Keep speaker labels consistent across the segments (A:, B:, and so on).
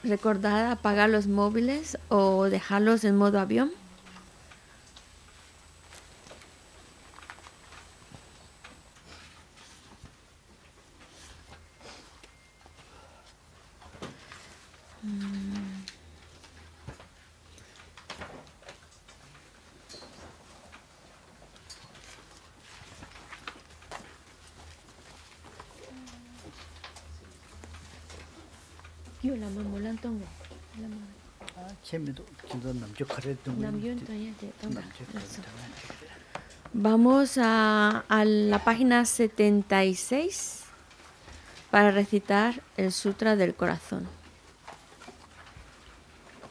A: Recordar apagar los móviles o dejarlos en modo avión. Vamos a la página 76 para recitar el Sutra del Corazón.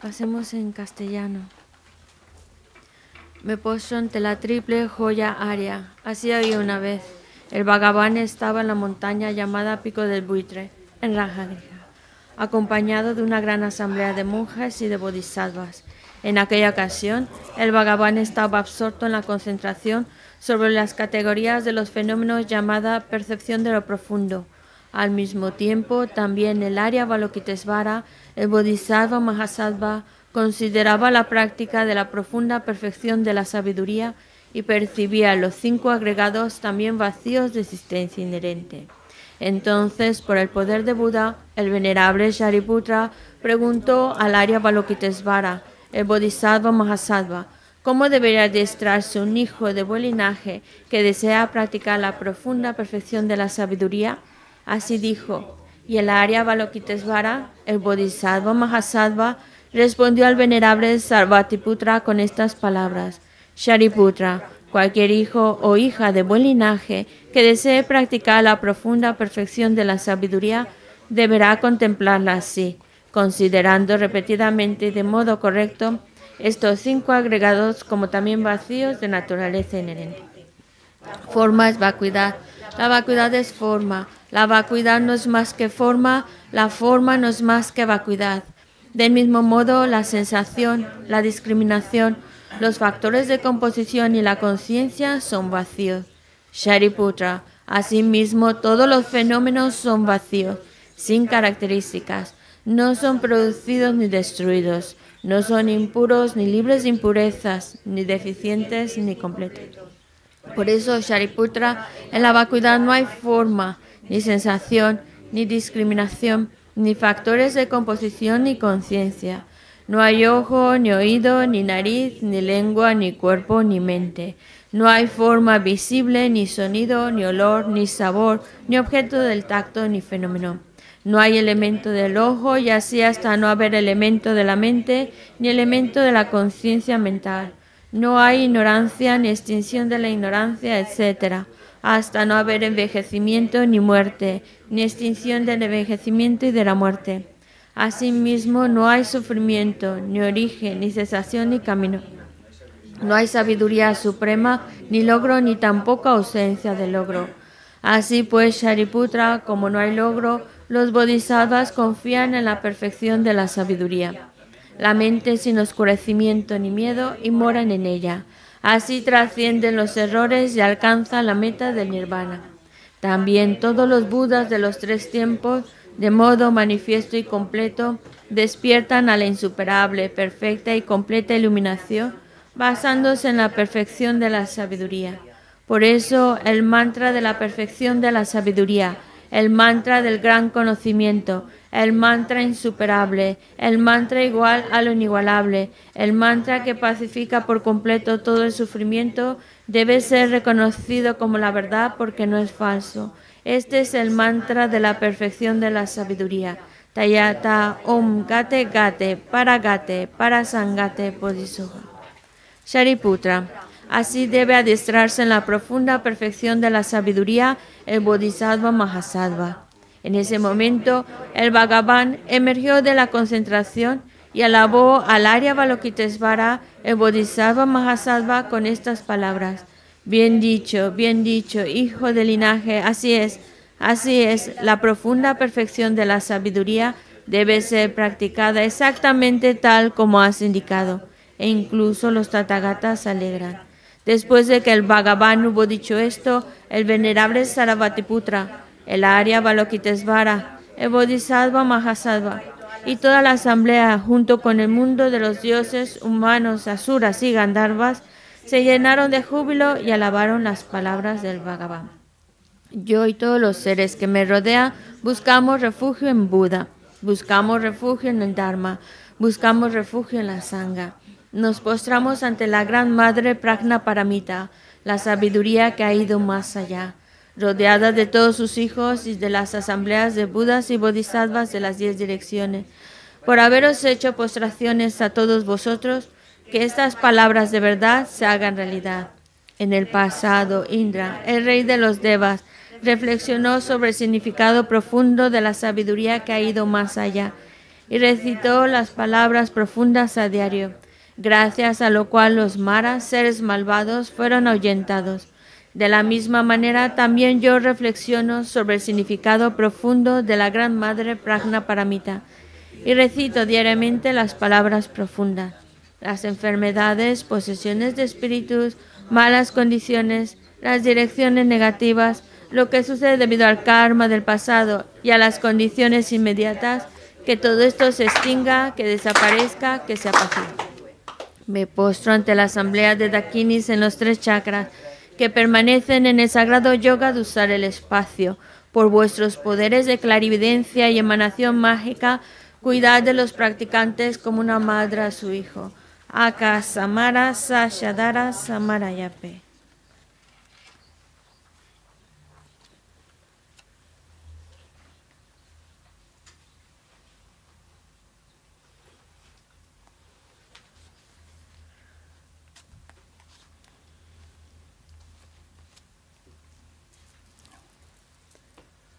A: Pasemos en castellano. Me postro ante la triple joya área. Así había una vez. El Bhagavan estaba en la montaña llamada Pico del Buitre, en Rajagriha, acompañado de una gran asamblea de monjes y de bodhisattvas. En aquella ocasión, el Bhagavan estaba absorto en la concentración sobre las categorías de los fenómenos llamada percepción de lo profundo. Al mismo tiempo, también el Arya Avalokitesvara, el Bodhisattva Mahasattva, consideraba la práctica de la profunda perfección de la sabiduría y percibía los 5 agregados también vacíos de existencia inherente. Entonces, por el poder de Buda, el venerable Shariputra preguntó al Arya Avalokitesvara, el Bodhisattva Mahasattva, ¿cómo debería adiestrarse un hijo de buen linaje que desea practicar la profunda perfección de la sabiduría? Así dijo, y el Arya Avalokitesvara, el Bodhisattva Mahasattva, respondió al venerable Sarvatiputra con estas palabras: Shariputra, cualquier hijo o hija de buen linaje que desee practicar la profunda perfección de la sabiduría deberá contemplarla así, considerando repetidamente y de modo correcto estos 5 agregados como también vacíos de naturaleza inherente. Forma es vacuidad. La vacuidad es forma. La vacuidad no es más que forma. La forma no es más que vacuidad. Del mismo modo, la sensación, la discriminación, los factores de composición y la conciencia son vacíos. Shariputra, asimismo, todos los fenómenos son vacíos, sin características. No son producidos ni destruidos. No son impuros ni libres de impurezas, ni deficientes ni completos. Por eso, Shariputra, en la vacuidad no hay forma, ni sensación, ni discriminación, ni factores de composición ni conciencia. No hay ojo, ni oído, ni nariz, ni lengua, ni cuerpo, ni mente. No hay forma visible, ni sonido, ni olor, ni sabor, ni objeto del tacto, ni fenómeno. No hay elemento del ojo, y así hasta no haber elemento de la mente, ni elemento de la conciencia mental. No hay ignorancia, ni extinción de la ignorancia, etc., hasta no haber envejecimiento ni muerte, ni extinción del envejecimiento y de la muerte. Asimismo, no hay sufrimiento, ni origen, ni cesación, ni camino. No hay sabiduría suprema, ni logro, ni tampoco ausencia de logro. Así pues, Shariputra, como no hay logro, los bodhisattvas confían en la perfección de la sabiduría. La mente sin oscurecimiento ni miedo y moran en ella. Así trascienden los errores y alcanzan la meta del nirvana. También todos los budas de los 3 tiempos, de modo manifiesto y completo, despiertan a la insuperable, perfecta y completa iluminación, basándose en la perfección de la sabiduría. Por eso, el mantra de la perfección de la sabiduría, el mantra del gran conocimiento, el mantra insuperable, el mantra igual a lo inigualable, el mantra que pacifica por completo todo el sufrimiento, debe ser reconocido como la verdad porque no es falso. Este es el mantra de la perfección de la sabiduría. Tayata Om Gate Gate para Sangate Bodhisoha. Shariputra. Así debe adiestrarse en la profunda perfección de la sabiduría el Bodhisattva Mahasattva. En ese momento, el Bhagavan emergió de la concentración y alabó al Arya Avalokitesvara, el Bodhisattva Mahasattva, con estas palabras: bien dicho, hijo de linaje, así es, la profunda perfección de la sabiduría debe ser practicada exactamente tal como has indicado, e incluso los Tathagatas se alegran. Después de que el Bhagavan hubo dicho esto, el venerable Sarvatiputra, el Arya Avalokitesvara, el Bodhisattva Mahasattva, y toda la asamblea, junto con el mundo de los dioses, humanos, asuras y gandharvas, se llenaron de júbilo y alabaron las palabras del Bhagavan. Yo y todos los seres que me rodean buscamos refugio en Buda, buscamos refugio en el Dharma, buscamos refugio en la Sangha. Nos postramos ante la Gran Madre Prajna Paramita, la sabiduría que ha ido más allá, rodeada de todos sus hijos y de las asambleas de Budas y Bodhisattvas de las 10 direcciones. Por haberos hecho postraciones a todos vosotros, que estas palabras de verdad se hagan realidad. En el pasado, Indra, el rey de los Devas, reflexionó sobre el significado profundo de la sabiduría que ha ido más allá y recitó las palabras profundas a diario, gracias a lo cual los maras, seres malvados, fueron ahuyentados. De la misma manera, también yo reflexiono sobre el significado profundo de la Gran Madre Prajna Paramita y recito diariamente las palabras profundas. Las enfermedades, posesiones de espíritus, malas condiciones, las direcciones negativas, lo que sucede debido al karma del pasado y a las condiciones inmediatas, que todo esto se extinga, que desaparezca, que se apacigue. Me postro ante la asamblea de Dakinis en los 3 chakras, que permanecen en el sagrado yoga de usar el espacio. Por vuestros poderes de clarividencia y emanación mágica, cuidad de los practicantes como una madre a su hijo. Aka Samara Sashadara Samarayape.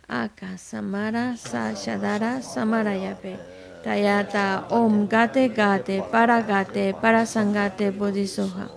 A: Aka Samara Sashadara Samarayape. Tayata Om Gate Gate para Sangate Bodhisoha.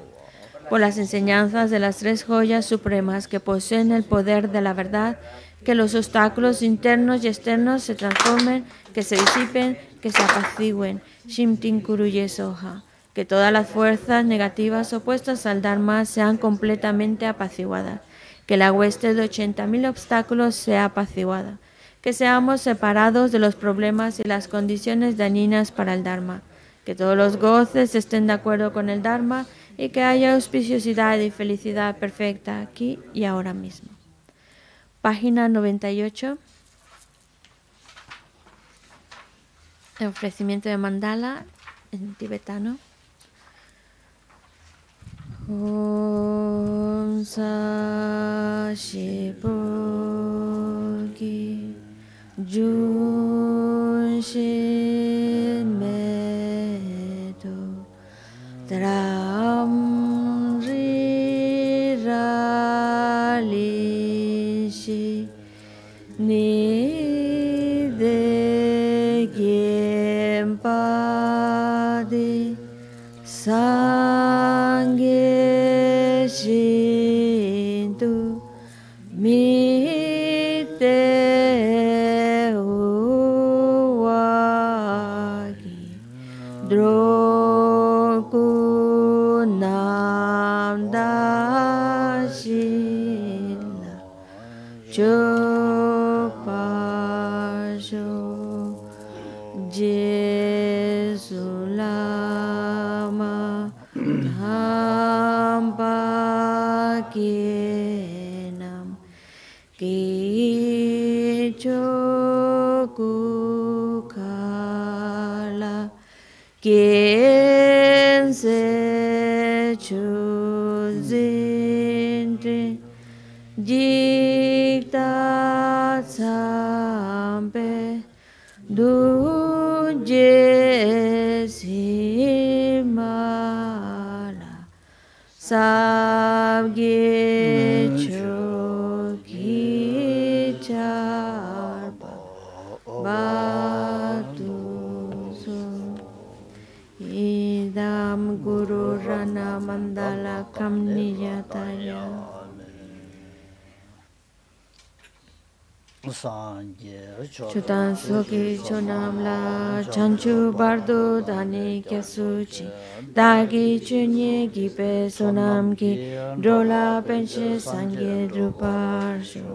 A: Por las enseñanzas de las 3 joyas supremas que poseen el poder de la verdad, que los obstáculos internos y externos se transformen, que se disipen, que se apacigüen. Shimtin Kuruye Soha. Que todas las fuerzas negativas opuestas al Dharma sean completamente apaciguadas. Que la hueste de 80.000 obstáculos sea apaciguada. Que seamos separados de los problemas y las condiciones dañinas para el Dharma. Que todos los goces estén de acuerdo con el Dharma y que haya auspiciosidad y felicidad perfecta aquí y ahora mismo. Página 98. El ofrecimiento de mandala en tibetano. Om Sashipogi Junshin Medo Tram Riralishi Nide Gempadi Sangye Shintu Mite Uwagi Droku Namdashila Chopasho Jesulama Dhampakinam Kichokukala Kiense Chuzindri Jikta Sampe Duje Simala Sabge Choki Charpa Batuso Idam Guru Rana Mandala Kamniyataya Chutan Soki Chonamla Chanchu Bardo Dani Kyasuchi Dagi Chunye Gipe Sonam Ki Drola Penche Sangye Druparsho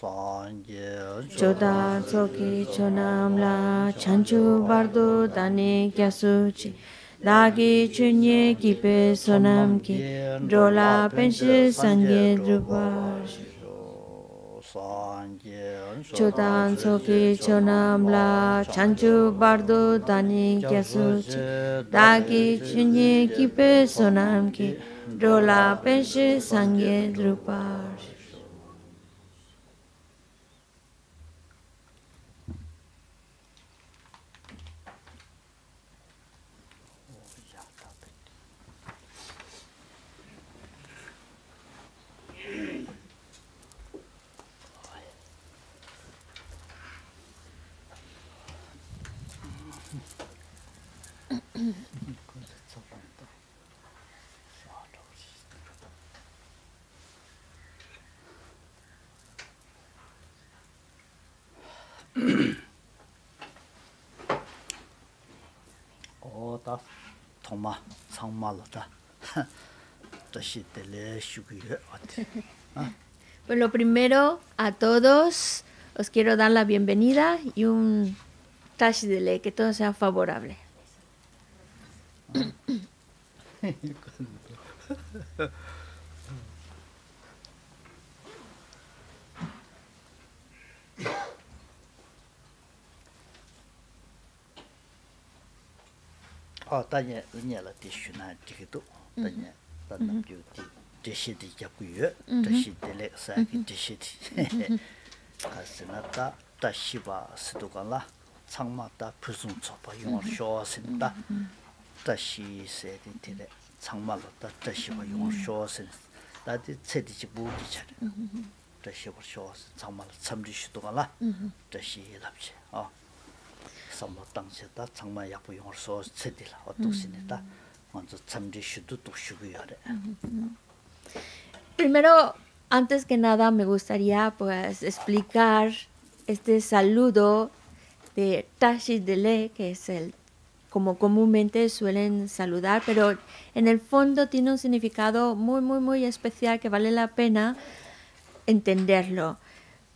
A: Chodan soki chonam la chanchu bardo dani kyasuchi dagi chunye kipe sonam ki drola penshi sangye drupa Chodan soki chonam la chanchu bardo dani kyasuchi dagi chunye kipe sonam ki drola penshi sangye drupa Pues lo primero, a todos os quiero dar la bienvenida y un tashi de ley, que todo sea favorable.
B: Tanya la tishuna tikitu tanya tanam beauty tishiti jakuyo tishitele saki tishiti kasinata tashiba sidukala changmata pusung chopa yung shosinda tashi sedi tile changmalo ta tashiba yung shosin dadi tsedi jibuji chare tashiba shosin changmalo chamri shidukala tashi lapche
A: Primero, antes que nada, me gustaría pues explicar este saludo de Tashi Dele, que es el como comúnmente suelen saludar, pero en el fondo tiene un significado muy especial que vale la pena entenderlo.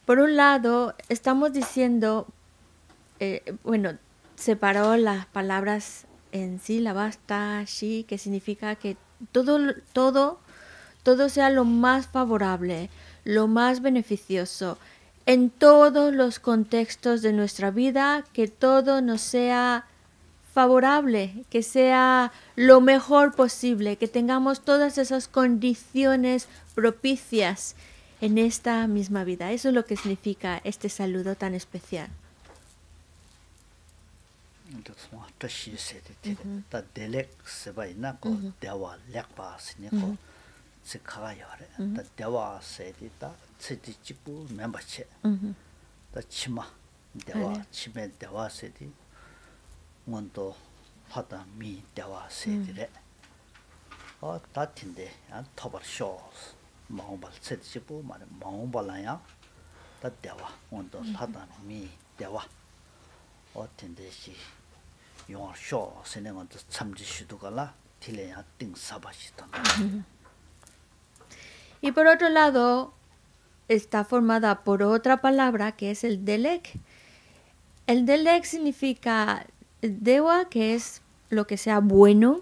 A: Por un lado, estamos diciendo separó las palabras en sílabas, tashi, que significa que todo sea lo más favorable, lo más beneficioso, en todos los contextos de nuestra vida, que todo nos sea favorable, que sea lo mejor posible, que tengamos todas esas condiciones propicias en esta misma vida. Eso es lo que significa este saludo tan especial.
B: Tashi sedi ta delek sebaina ko dewa lekpa sine ko tsikayare ta dewa sedi ta tsedi chipu membache ta chima dewa chime dewa sedi ngondo hata mi dewa sedi re ta tinde ya tobar shows maubal tsedi chipu mare maubalaya ta dewa ngondo hata mi dewa tinde shi yung show senengon chamji shidugala tileya ting sabashita.
A: Y por otro lado, está formada por otra palabra que es el delek. El delek significa dewa, que es lo que sea bueno,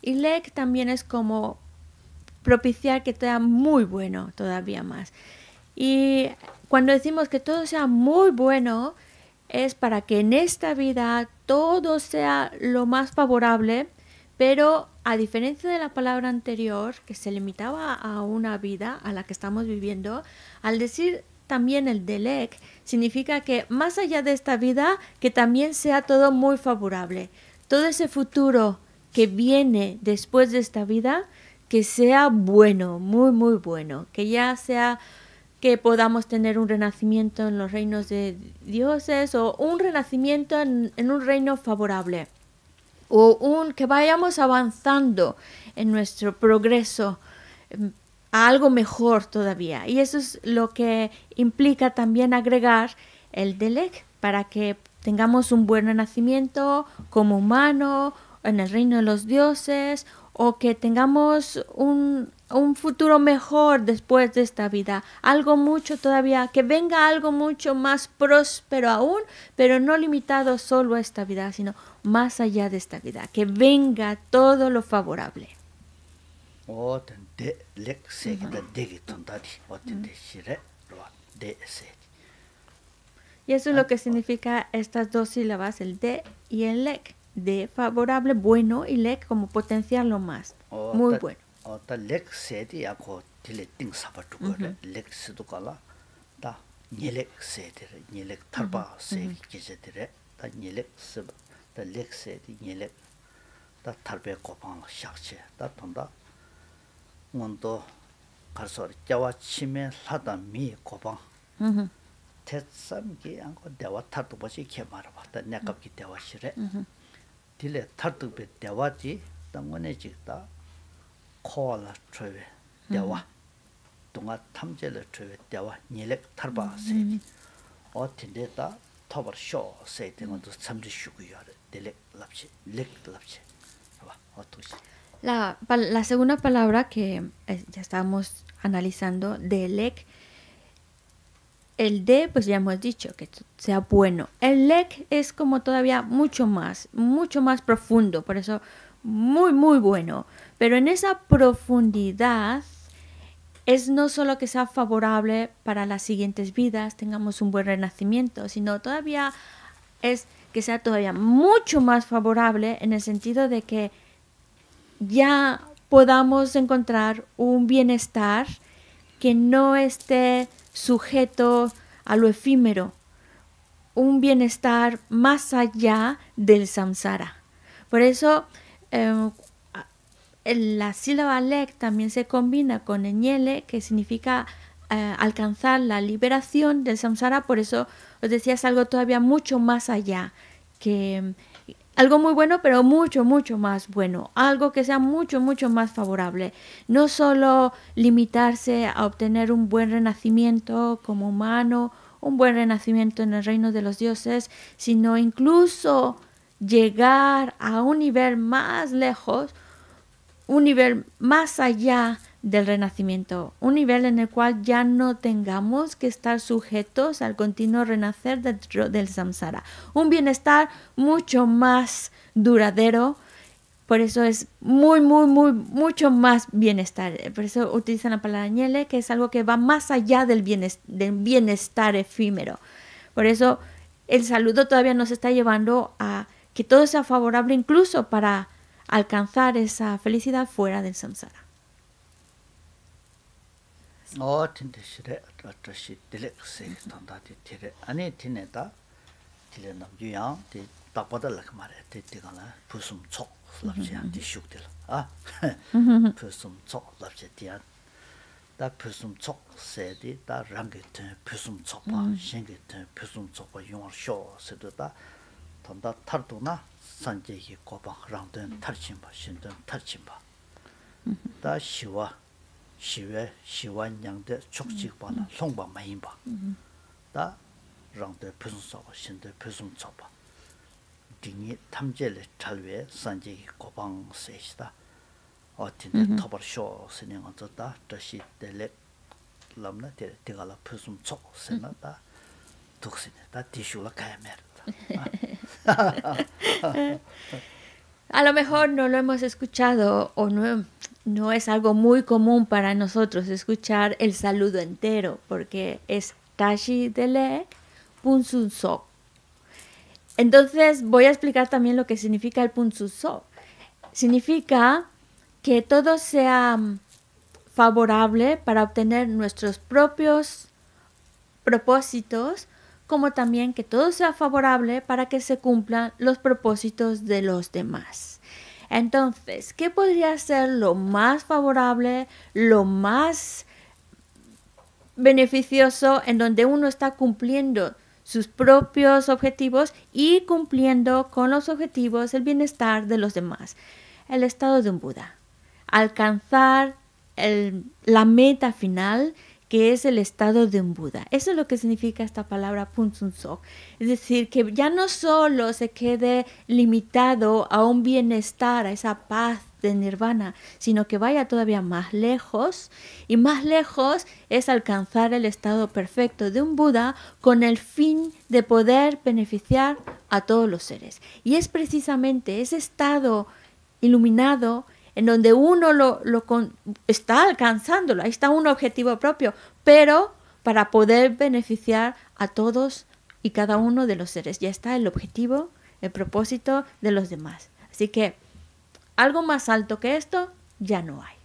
A: y lek también es como propiciar que sea muy bueno, todavía más. Y cuando decimos que todo sea muy bueno, es para que en esta vida todo sea lo más favorable, pero a diferencia de la palabra anterior, que se limitaba a una vida, a la que estamos viviendo, al decir también el delek, significa que más allá de esta vida, que también sea todo muy favorable. Todo ese futuro que viene después de esta vida, que sea bueno, muy bueno, que ya sea que podamos tener un renacimiento en los reinos de dioses o un renacimiento en un reino favorable o que vayamos avanzando en nuestro progreso a algo mejor todavía. Y eso es lo que implica también agregar el delek para que tengamos un buen renacimiento como humano en el reino de los dioses o que tengamos un futuro mejor después de esta vida, algo mucho todavía, que venga algo mucho más próspero aún, pero no limitado solo a esta vida, sino más allá de esta vida, que venga todo lo favorable. Y eso es lo que significa estas dos sílabas, el de y el lek. De favorable, bueno, y lek como potenciarlo más. Muy bueno.
B: tetsam기 안고 대화 탈도 보시 개말아봤다 내갑기 대화실에 딜레 탈도베 대화지 당원에 직다 콜라 트레 대화 동아 탐제를 트레 대화 니렉 탈바세 어틴데다 터버쇼 세팅도 참지슈고요 딜렉 랍시 렉 랍시 봐 어떠시
A: La segunda palabra que ya estábamos analizando, delek, el de, pues ya hemos dicho que sea bueno. El lek es como todavía mucho más profundo, por eso muy, muy bueno. Pero en esa profundidad es no solo que sea favorable para las siguientes vidas, tengamos un buen renacimiento, sino todavía es que sea todavía mucho más favorable en el sentido de que ya podamos encontrar un bienestar que no esté sujeto a lo efímero, un bienestar más allá del samsara. Por eso la sílaba lek también se combina con el ñele, que significa alcanzar la liberación del samsara. Por eso os decía, es algo todavía mucho más allá, que algo muy bueno, pero mucho, mucho más bueno. Algo que sea mucho, mucho más favorable. No solo limitarse a obtener un buen renacimiento como humano, un buen renacimiento en el reino de los dioses, sino incluso llegar a un nivel más lejos, un nivel más allá del renacimiento, un nivel en el cual ya no tengamos que estar sujetos al continuo renacer dentro del samsara. Un bienestar mucho más duradero, por eso es mucho más bienestar. Por eso utilizan la palabra ñele, que es algo que va más allá del bienestar efímero. Por eso el saludo todavía nos está llevando a que todo sea favorable incluso para alcanzar esa felicidad fuera del samsara.
B: tinde시래 어떠시 딜렉세 단다디 티레 아니 티네다 티레 남주양 티 딱보다라 그 말에 티티가나 부숨 촉 랍지 안디 슉들 아 부숨 촉 랍지 디안 다 부숨 촉 세디 다 랑게트 부숨 촉바 신게트 부숨 촉바 용어쇼 세도다 단다 탈도나 산제기 고방 랑든 탈침바 신든 탈침바 다 시와 시완양의 촉직반은 송바 마인바 다 랑의 표준서와 신의 표준서바 딩이 탐제를 잘외 산지기 고방 세시다 어틴데 터버쇼 스닝 어쩌다 다시 델레 람나 데가라 표준서 세나다 독신다 디슈라 카메르다
A: A lo mejor no lo hemos escuchado o no es algo muy común para nosotros escuchar el saludo entero, porque es Tashi Delek Punsun Sok. Entonces voy a explicar también lo que significa el Punsun Sok. Significa que todo sea favorable para obtener nuestros propios propósitos, como también que todo sea favorable para que se cumplan los propósitos de los demás. Entonces, ¿qué podría ser lo más favorable, lo más beneficioso en donde uno está cumpliendo sus propios objetivos y cumpliendo con los objetivos el bienestar de los demás? El estado de un Buda. Alcanzar la meta final, que es el estado de un Buda. Eso es lo que significa esta palabra Punsun-sok. Es decir, que ya no solo se quede limitado a un bienestar, a esa paz de nirvana, sino que vaya todavía más lejos, y más lejos es alcanzar el estado perfecto de un Buda con el fin de poder beneficiar a todos los seres. Y es precisamente ese estado iluminado en donde uno está alcanzándolo, ahí está un objetivo propio, pero para poder beneficiar a todos y cada uno de los seres. Ya está el objetivo, el propósito de los demás. Así que algo más alto que esto ya no hay.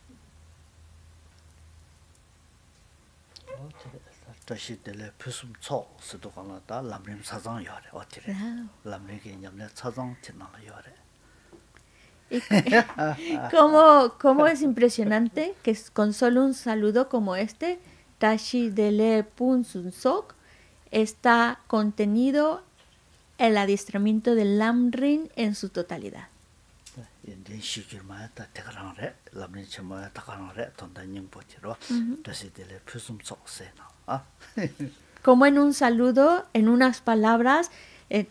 A: ¿Cómo es impresionante que con solo un saludo como este, Tashi Dele Punsun Sok, está contenido el adiestramiento del Lamrim en su totalidad? Como en un saludo, en unas palabras,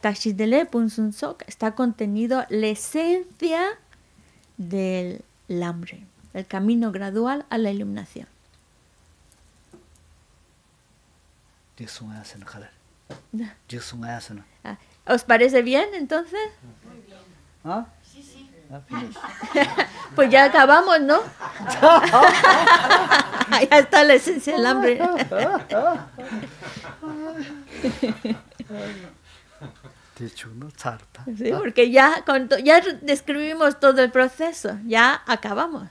A: Tashi Dele Punsun Sok está contenido la esencia del Lamrim, el camino gradual a la iluminación. ¿Os parece bien entonces?
B: ¿Ah?
C: Sí, sí.
A: Pues ya acabamos, ¿no? Ya está la esencia del Lamrim. Sí, porque ya describimos todo el proceso, ya acabamos.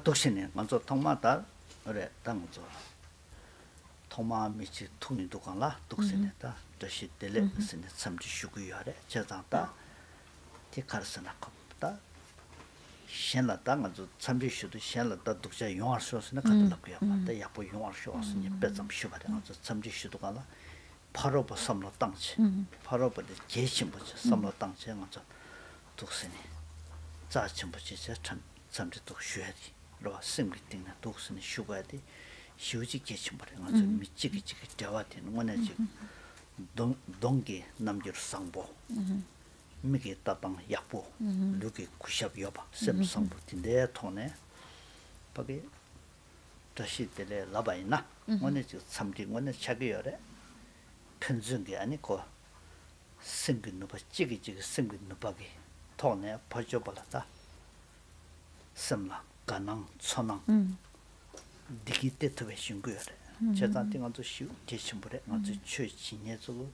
B: 독신이 먼저 통마다 그래 당저 통마 미치 투니 도간라 독신이다 다시 텔레 스네 참지 쉬고요래 제자다 티카르스나 겁다 신라다 먼저 참지 쉬도 신라다 독자 용할 수 없으나 갖다고요 맞다 야보 용할 수 없으니 배점 쉬바다 먼저 참지 쉬도 간라 바로 버 섬로 땅치 바로 버 계신 버지 섬로 땅치 먼저 독신이 자침 버지 참 참지도 쉬어야지. 로 생기팅나 독선이 쉬어야지. 쉬우지 계신 버려. 아주 미치기치기 대화되는 거네 지금. 동계 남기로 상보. 미게 따방 약보. 누게 구샵 여봐. 셈상보인데 통네. 거기 다시 때에 라바이나. 오늘 지금 참지 오늘 차기열에 편중게 아니고 생긴 거 찌기찌기 생긴 거 바기 통네 버져 버렸다. semla ganang chonang digite to beshinguyor 제가 띵한도 쉬우 제심불에 아주 최신예적으로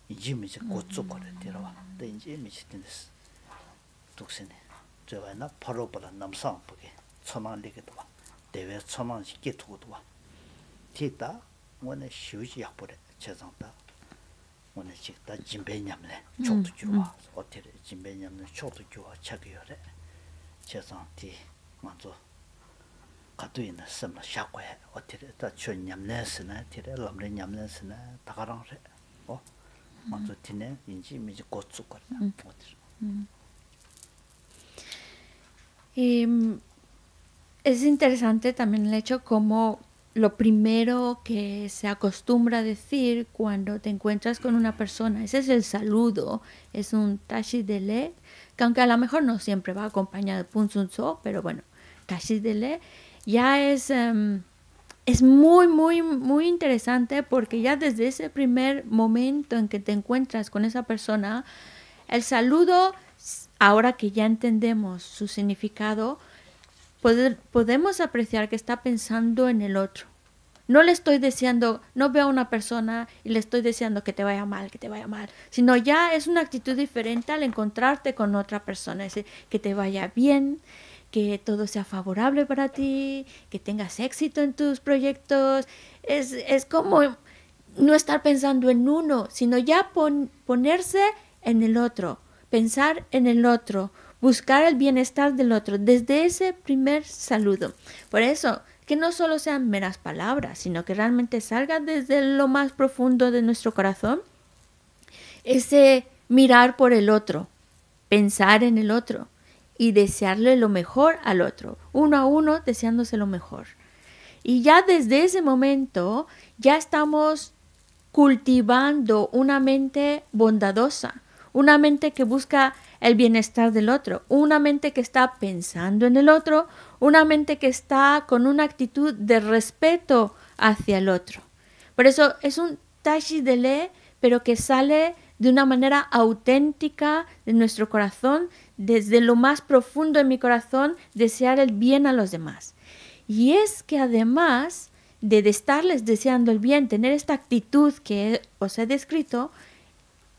B: 이미지 고쳐 거래더라. 근데 이제 미치던스 독세네. 저와나 바로바라 남상 보게 천만리게도 봐. 대외 천만 쉽게 두고도 봐. 뒤다 원에 쉬우지 약보래 제정다. 오늘 직다 진배냠네. 초도 주와. 어떻게 진배냠네 초도 주와 차기열에 제정티 먼저 가도 있는 섬나 샤고에 어떻게 다 촌냠내스나 티레 람레냠내스나 다가랑래 먼저 티네 인지 미지 고추 거라
A: Es interesante también el hecho como lo primero que se acostumbra a decir cuando te encuentras con una persona, ese es el saludo, es un tashi dele, que aunque a lo mejor no siempre va acompañado de punsun so, pero bueno, tashi dele ya es muy interesante porque ya desde ese primer momento en que te encuentras con esa persona, el saludo, ahora que ya entendemos su significado, podemos apreciar que está pensando en el otro. No le estoy deseando, no veo a una persona y le estoy deseando que te vaya mal, sino ya es una actitud diferente al encontrarte con otra persona, es decir, que te vaya bien, que todo sea favorable para ti, que tengas éxito en tus proyectos. Es como no estar pensando en uno, sino ya ponerse en el otro, pensar en el otro, buscar el bienestar del otro, desde ese primer saludo. Por eso, que no solo sean meras palabras, sino que realmente salga desde lo más profundo de nuestro corazón, ese mirar por el otro, pensar en el otro y desearle lo mejor al otro, uno a uno deseándose lo mejor. Y ya desde ese momento ya estamos cultivando una mente bondadosa, una mente que busca el bienestar del otro, una mente que está pensando en el otro, una mente que está con una actitud de respeto hacia el otro. Por eso es un tashi de ley, pero que sale de una manera auténtica de nuestro corazón, desde lo más profundo de mi corazón, desear el bien a los demás. Y es que además de estarles deseando el bien, tener esta actitud que os he descrito,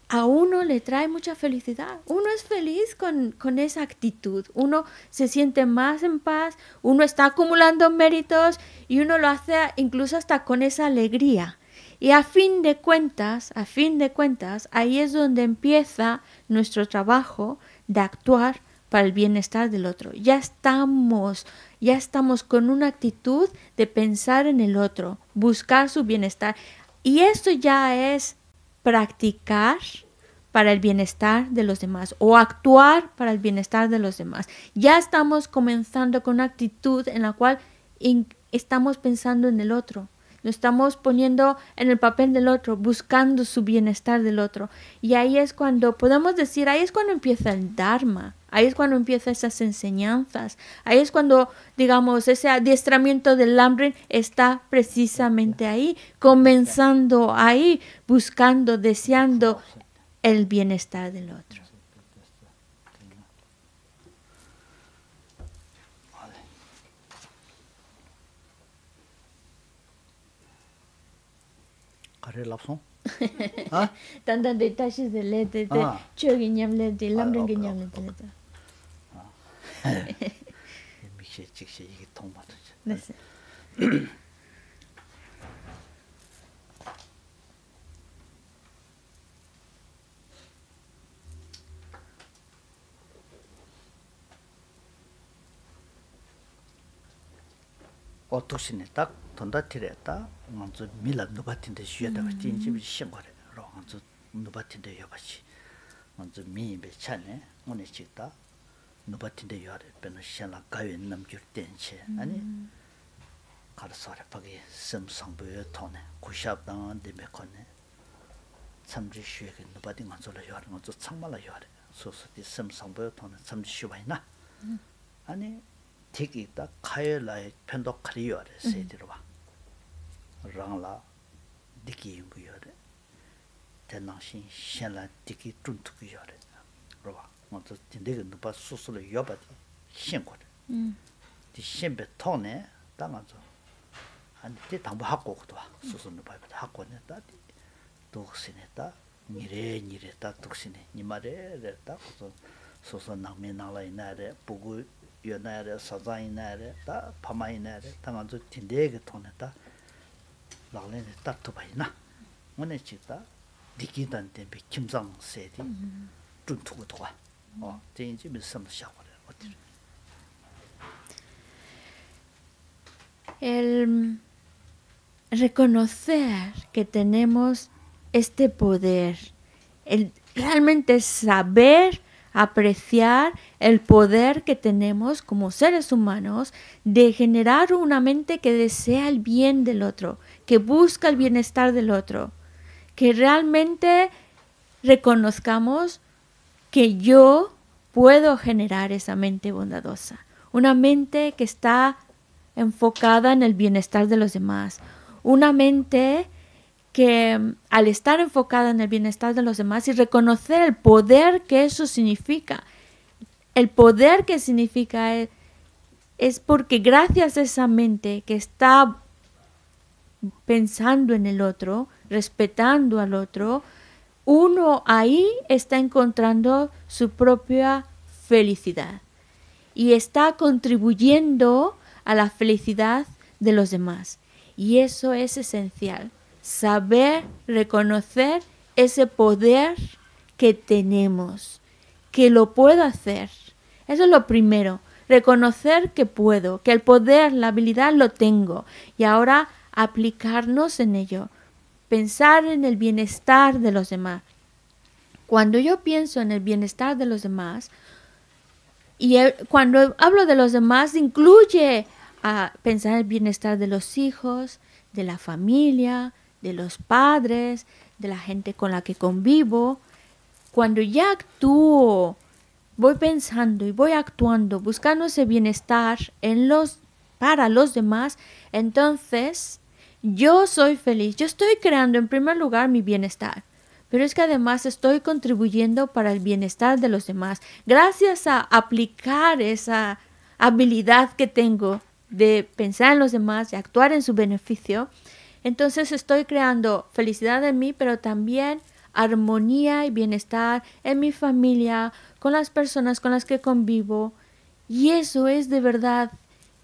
A: a uno le trae mucha felicidad. Uno es feliz con esa actitud. Uno se siente más en paz, uno está acumulando méritos y uno lo hace incluso hasta con esa alegría. Y a fin de cuentas, ahí es donde empieza nuestro trabajo de actuar para el bienestar del otro. Ya estamos con una actitud de pensar en el otro, buscar su bienestar. Y esto ya es practicar para el bienestar de los demás o actuar para el bienestar de los demás. Ya estamos comenzando con una actitud en la cual estamos pensando en el otro. Nos estamos poniendo en el papel del otro, buscando su bienestar del otro. Y ahí es cuando podemos decir, ahí es cuando empieza el Dharma, ahí es cuando empiezan esas enseñanzas, ahí es cuando, digamos, ese adiestramiento del Lamrim está precisamente ahí, comenzando ahí, buscando, deseando el bienestar del otro.
B: Kare lapsong?
A: Tantan de tashi de le de chogi nyamle de lamring nyamle de.
B: 미시 직시 이게 통마도.
A: 네.
B: 어떠시네 딱 돈다 티랬다 먼저 밀라 누바틴데 쉬었다가 진집이 신거래 먼저 누바틴데 여바시 먼저 미베 차네 오늘 찍다 누바틴데 여래 변은 신라 가위 남줄 땐체 아니 가르서래 바기 섬성부에 토네 구샵당한데 메코네 참지 쉬게 누바딘 먼저라 여래 먼저 창말라 여래 소소디 섬성부에 토네 참지 쉬바이나 아니 되게 있다 카열라의 편도 카리요래 세디로 봐 랑라 디기 부여래 대낭신 신라 디기 쭌투기요래 로바 먼저 진대가 누바 수술을 여바디 신고래 디 신베 토네 당하죠 아니 디 당부 학고도 와 수술 누바도 학고네 따디 독신했다 니레다 독신해 니 말에랬다 소소 남미 나라이나래 보고 요나래 사자이나래 다 파마이나래 당한저 틴데게 통했다 라레네 따토바이나 오늘 찍다 디기단데 김상 세디 쭌투고도 와 제인지 무슨 샤워래 어디
A: el reconocer que tenemos este poder, el realmente saber apreciar el poder que tenemos como seres humanos de generar una mente que desea el bien del otro, que busca el bienestar del otro, que realmente reconozcamos que yo puedo generar esa mente bondadosa, una mente que está enfocada en el bienestar de los demás, una mente que al estar enfocada en el bienestar de los demás y reconocer el poder que eso significa, el poder que significa es porque gracias a esa mente que está pensando en el otro, respetando al otro, uno ahí está encontrando su propia felicidad y está contribuyendo a la felicidad de los demás. Y eso es esencial. Saber reconocer ese poder que tenemos, que lo puedo hacer. Eso es lo primero. reconocer que puedo, que el poder, la habilidad lo tengo y ahora aplicarnos en ello, pensar en el bienestar de los demás. Cuando yo pienso en el bienestar de los demás, y cuando hablo de los demás, incluye a pensar en el bienestar de los hijos, de la familia, de los padres, de la gente con la que convivo. Cuando ya actúo, voy pensando y voy actuando, buscando ese bienestar para los demás, entonces yo soy feliz. Yo estoy creando en primer lugar mi bienestar. Pero es que además estoy contribuyendo para el bienestar de los demás. Gracias a aplicar esa habilidad que tengo de pensar en los demás y actuar en su beneficio, entonces estoy creando felicidad en mí, pero también armonía y bienestar en mi familia, con las personas con las que convivo. Y eso es de verdad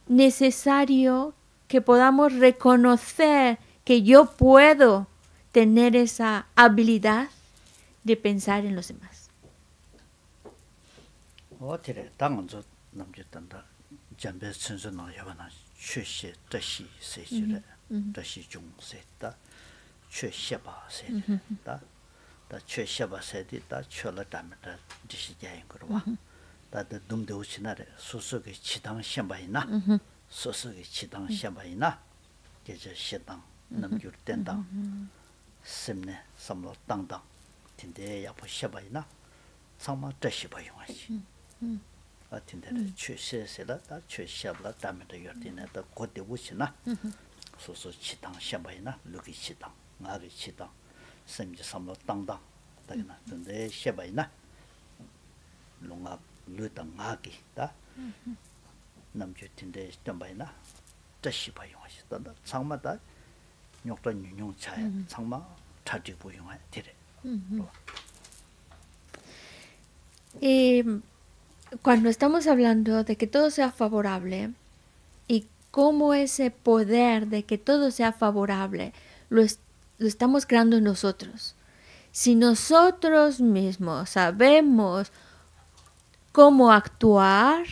A: necesario que podamos reconocer que yo puedo tener esa habilidad de pensar en los demás.
B: 어디래 당은저 남겼단다. 잠배 순수나 여바나 최시 뜻이 세지래. 뜻이 중세다. 최시바 세다. 다 최시바 세디다. 철라 담다 디시자인 거와. 다들 dum도 오시나래. 소속의 지당 시험바이나. 소속의 지당 시험바이나. 계절 시당 남겨 된다. 심네 삼로 땅땅 tin데 야포 셔바이나 상마 뜻이바 용하시 아 tin데를 최세세라 다 최셔블라 담에도 열디네다 고대 우시나 소소 치당 셔바이나 루기 치당 나리 치당 심지 삼로 땅땅 다기나 tin데 셔바이나 롱아 루당 나기 다 남주 tin데 점바이나 뜻이바 용하시 단다 상마다 욕던 윤용 차에 상마 차지고 용하야 되래.
A: Y cuando estamos hablando de que todo sea favorable y cómo ese poder de que todo sea favorable lo estamos creando en nosotros. Si nosotros mismos sabemos cómo actuar,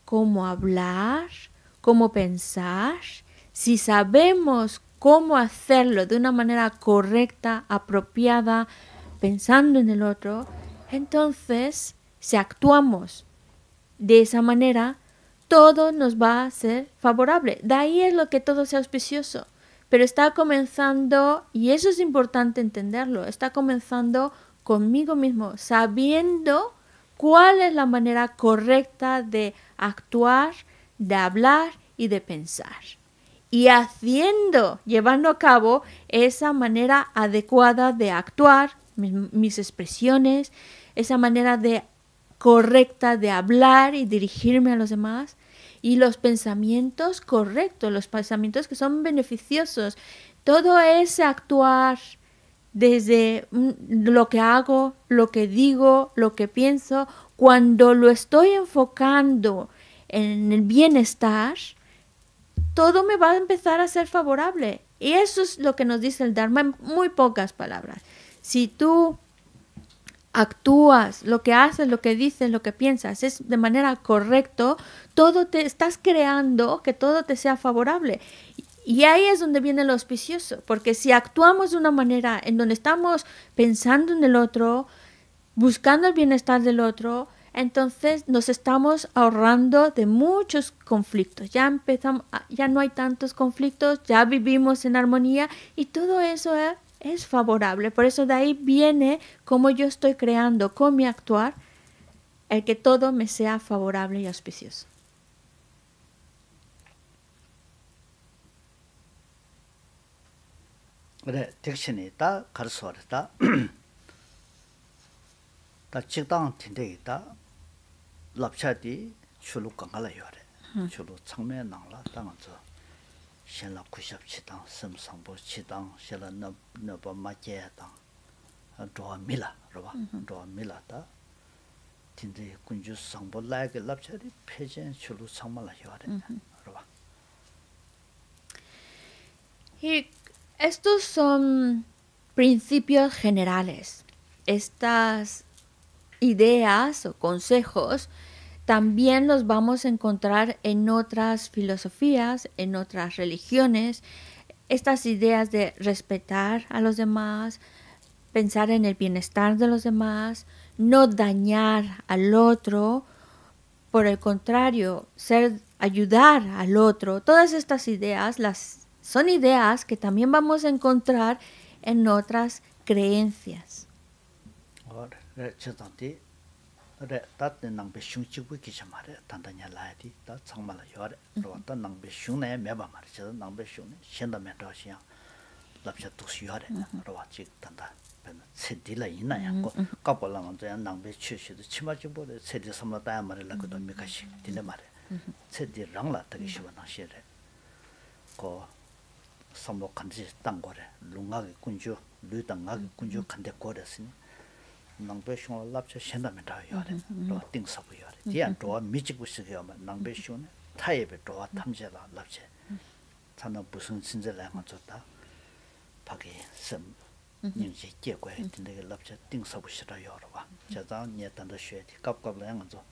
A: cómo hablar, cómo pensar, si sabemos cómo hacerlo de una manera correcta, apropiada, pensando en el otro, entonces, si actuamos de esa manera, todo nos va a ser favorable. De ahí es lo que todo sea auspicioso. Pero está comenzando, y eso es importante entenderlo, está comenzando conmigo mismo, sabiendo cuál es la manera correcta de actuar, de hablar y de pensar. Y llevando a cabo esa manera adecuada de actuar, mis expresiones, esa manera correcta de hablar y dirigirme a los demás, y los pensamientos correctos, los pensamientos que son beneficiosos. Todo ese actuar desde lo que hago, lo que digo, lo que pienso, cuando lo estoy enfocando en el bienestar, todo me va a empezar a ser favorable. Y eso es lo que nos dice el Dharma en muy pocas palabras. Si tú actúas, lo que haces, lo que dices, lo que piensas es de manera correcta, todo te estás creando que todo te sea favorable. Y ahí es donde viene lo auspicioso, porque si actuamos de una manera en donde estamos pensando en el otro, buscando el bienestar del otro, entonces nos estamos ahorrando de muchos conflictos. Ya no hay tantos conflictos, ya vivimos en armonía y todo eso es favorable. Por eso de ahí viene cómo yo estoy creando con mi actuar el que todo me sea favorable y auspicioso.
B: 그래, 덱신이 다 가르쳐왔다. 다 직당 텐데이다. 랍차디 출루 강가라요래. 출루 창매 나라 땅서. 신라 구샵 치당, 섬상보 치당, 신라 너버 마제당. 도미라, 로바. 도미라다. 텐데 군주 상보 라게 랍차디 폐전 출루 창말라요래. 로바.
A: Y estos son principios generales. Estas ideas o consejos también los vamos a encontrar en otras filosofías, en otras religiones. Estas ideas de respetar a los demás, pensar en el bienestar de los demás, no dañar al otro, por el contrario, ayudar al otro. Todas estas ideas son ideas que también vamos a encontrar en otras creencias.
B: nangbe shong lapcha shenda menta yore ro ting sabu yore dian do michi bu sig yoma nangbe shong taye be do tamje la lapche chana busung chinje la ma chota page sem ning je je gwe tin de lapcha ting sabu shira yore ba ja da nye dan de xue di gap gap la yang zo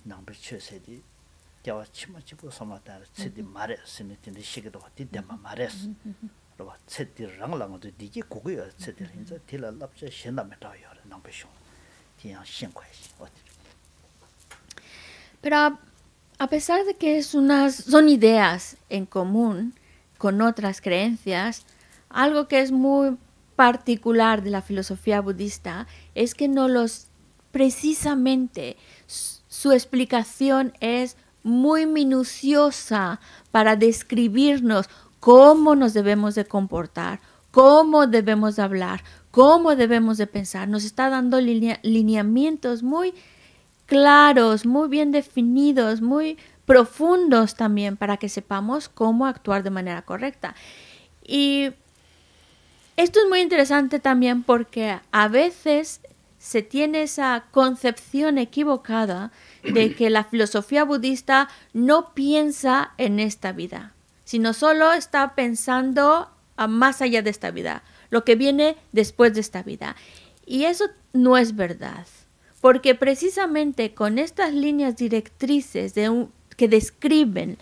B: nangbe chue se di jawa chima chibu sama da se di mare sin tin de shige do di de ma mare ro cheti ranglang de digi gogoyo cheti hinza tila lapche shenda meta yo nangbe shong tian xian kuai
A: Pero a pesar de que son ideas en común con otras creencias, algo que es muy particular de la filosofía budista es que precisamente su explicación es muy minuciosa para describirnos cómo nos debemos de comportar, cómo debemos de hablar, cómo debemos de pensar. Nos está dando lineamientos muy claros, muy bien definidos, muy profundos también para que sepamos cómo actuar de manera correcta. Y esto es muy interesante también porque a veces se tiene esa concepción equivocada de que la filosofía budista no piensa en esta vida, sino solo está pensando más allá de esta vida, lo que viene después de esta vida. Y eso no es verdad, porque precisamente con estas líneas directrices que describen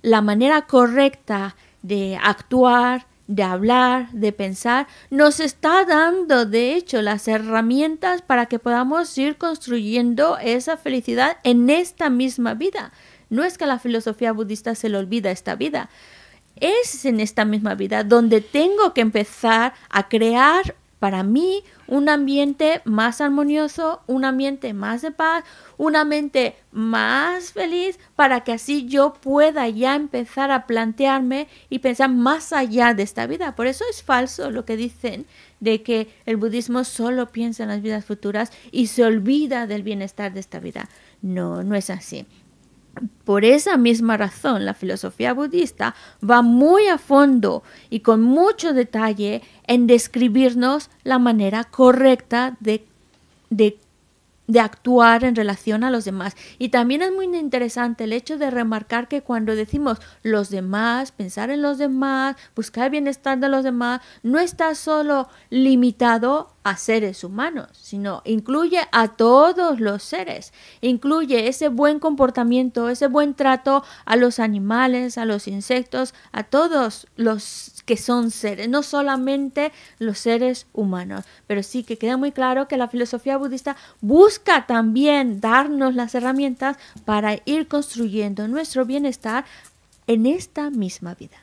A: la manera correcta de actuar, de hablar, de pensar, nos está dando, de hecho, las herramientas para que podamos ir construyendo esa felicidad en esta misma vida. No es que a la filosofía budista se le olvida esta vida. Es en esta misma vida donde tengo que empezar a crear para mí un ambiente más armonioso, un ambiente más de paz, una mente más feliz, para que así yo pueda ya empezar a plantearme y pensar más allá de esta vida. Por eso es falso lo que dicen de que el budismo solo piensa en las vidas futuras y se olvida del bienestar de esta vida. No, no es así. Por esa misma razón, la filosofía budista va muy a fondo y con mucho detalle en describirnos la manera correcta de actuar en relación a los demás. Y también es muy interesante el hecho de remarcar que cuando decimos los demás, pensar en los demás, buscar el bienestar de los demás, no está solo limitado a seres humanos, sino incluye a todos los seres, incluye ese buen comportamiento, ese buen trato a los animales, a los insectos, a todos los que son seres, no solamente los seres humanos. Pero sí que queda muy claro que la filosofía budista busca también darnos las herramientas para ir construyendo nuestro bienestar en esta misma vida.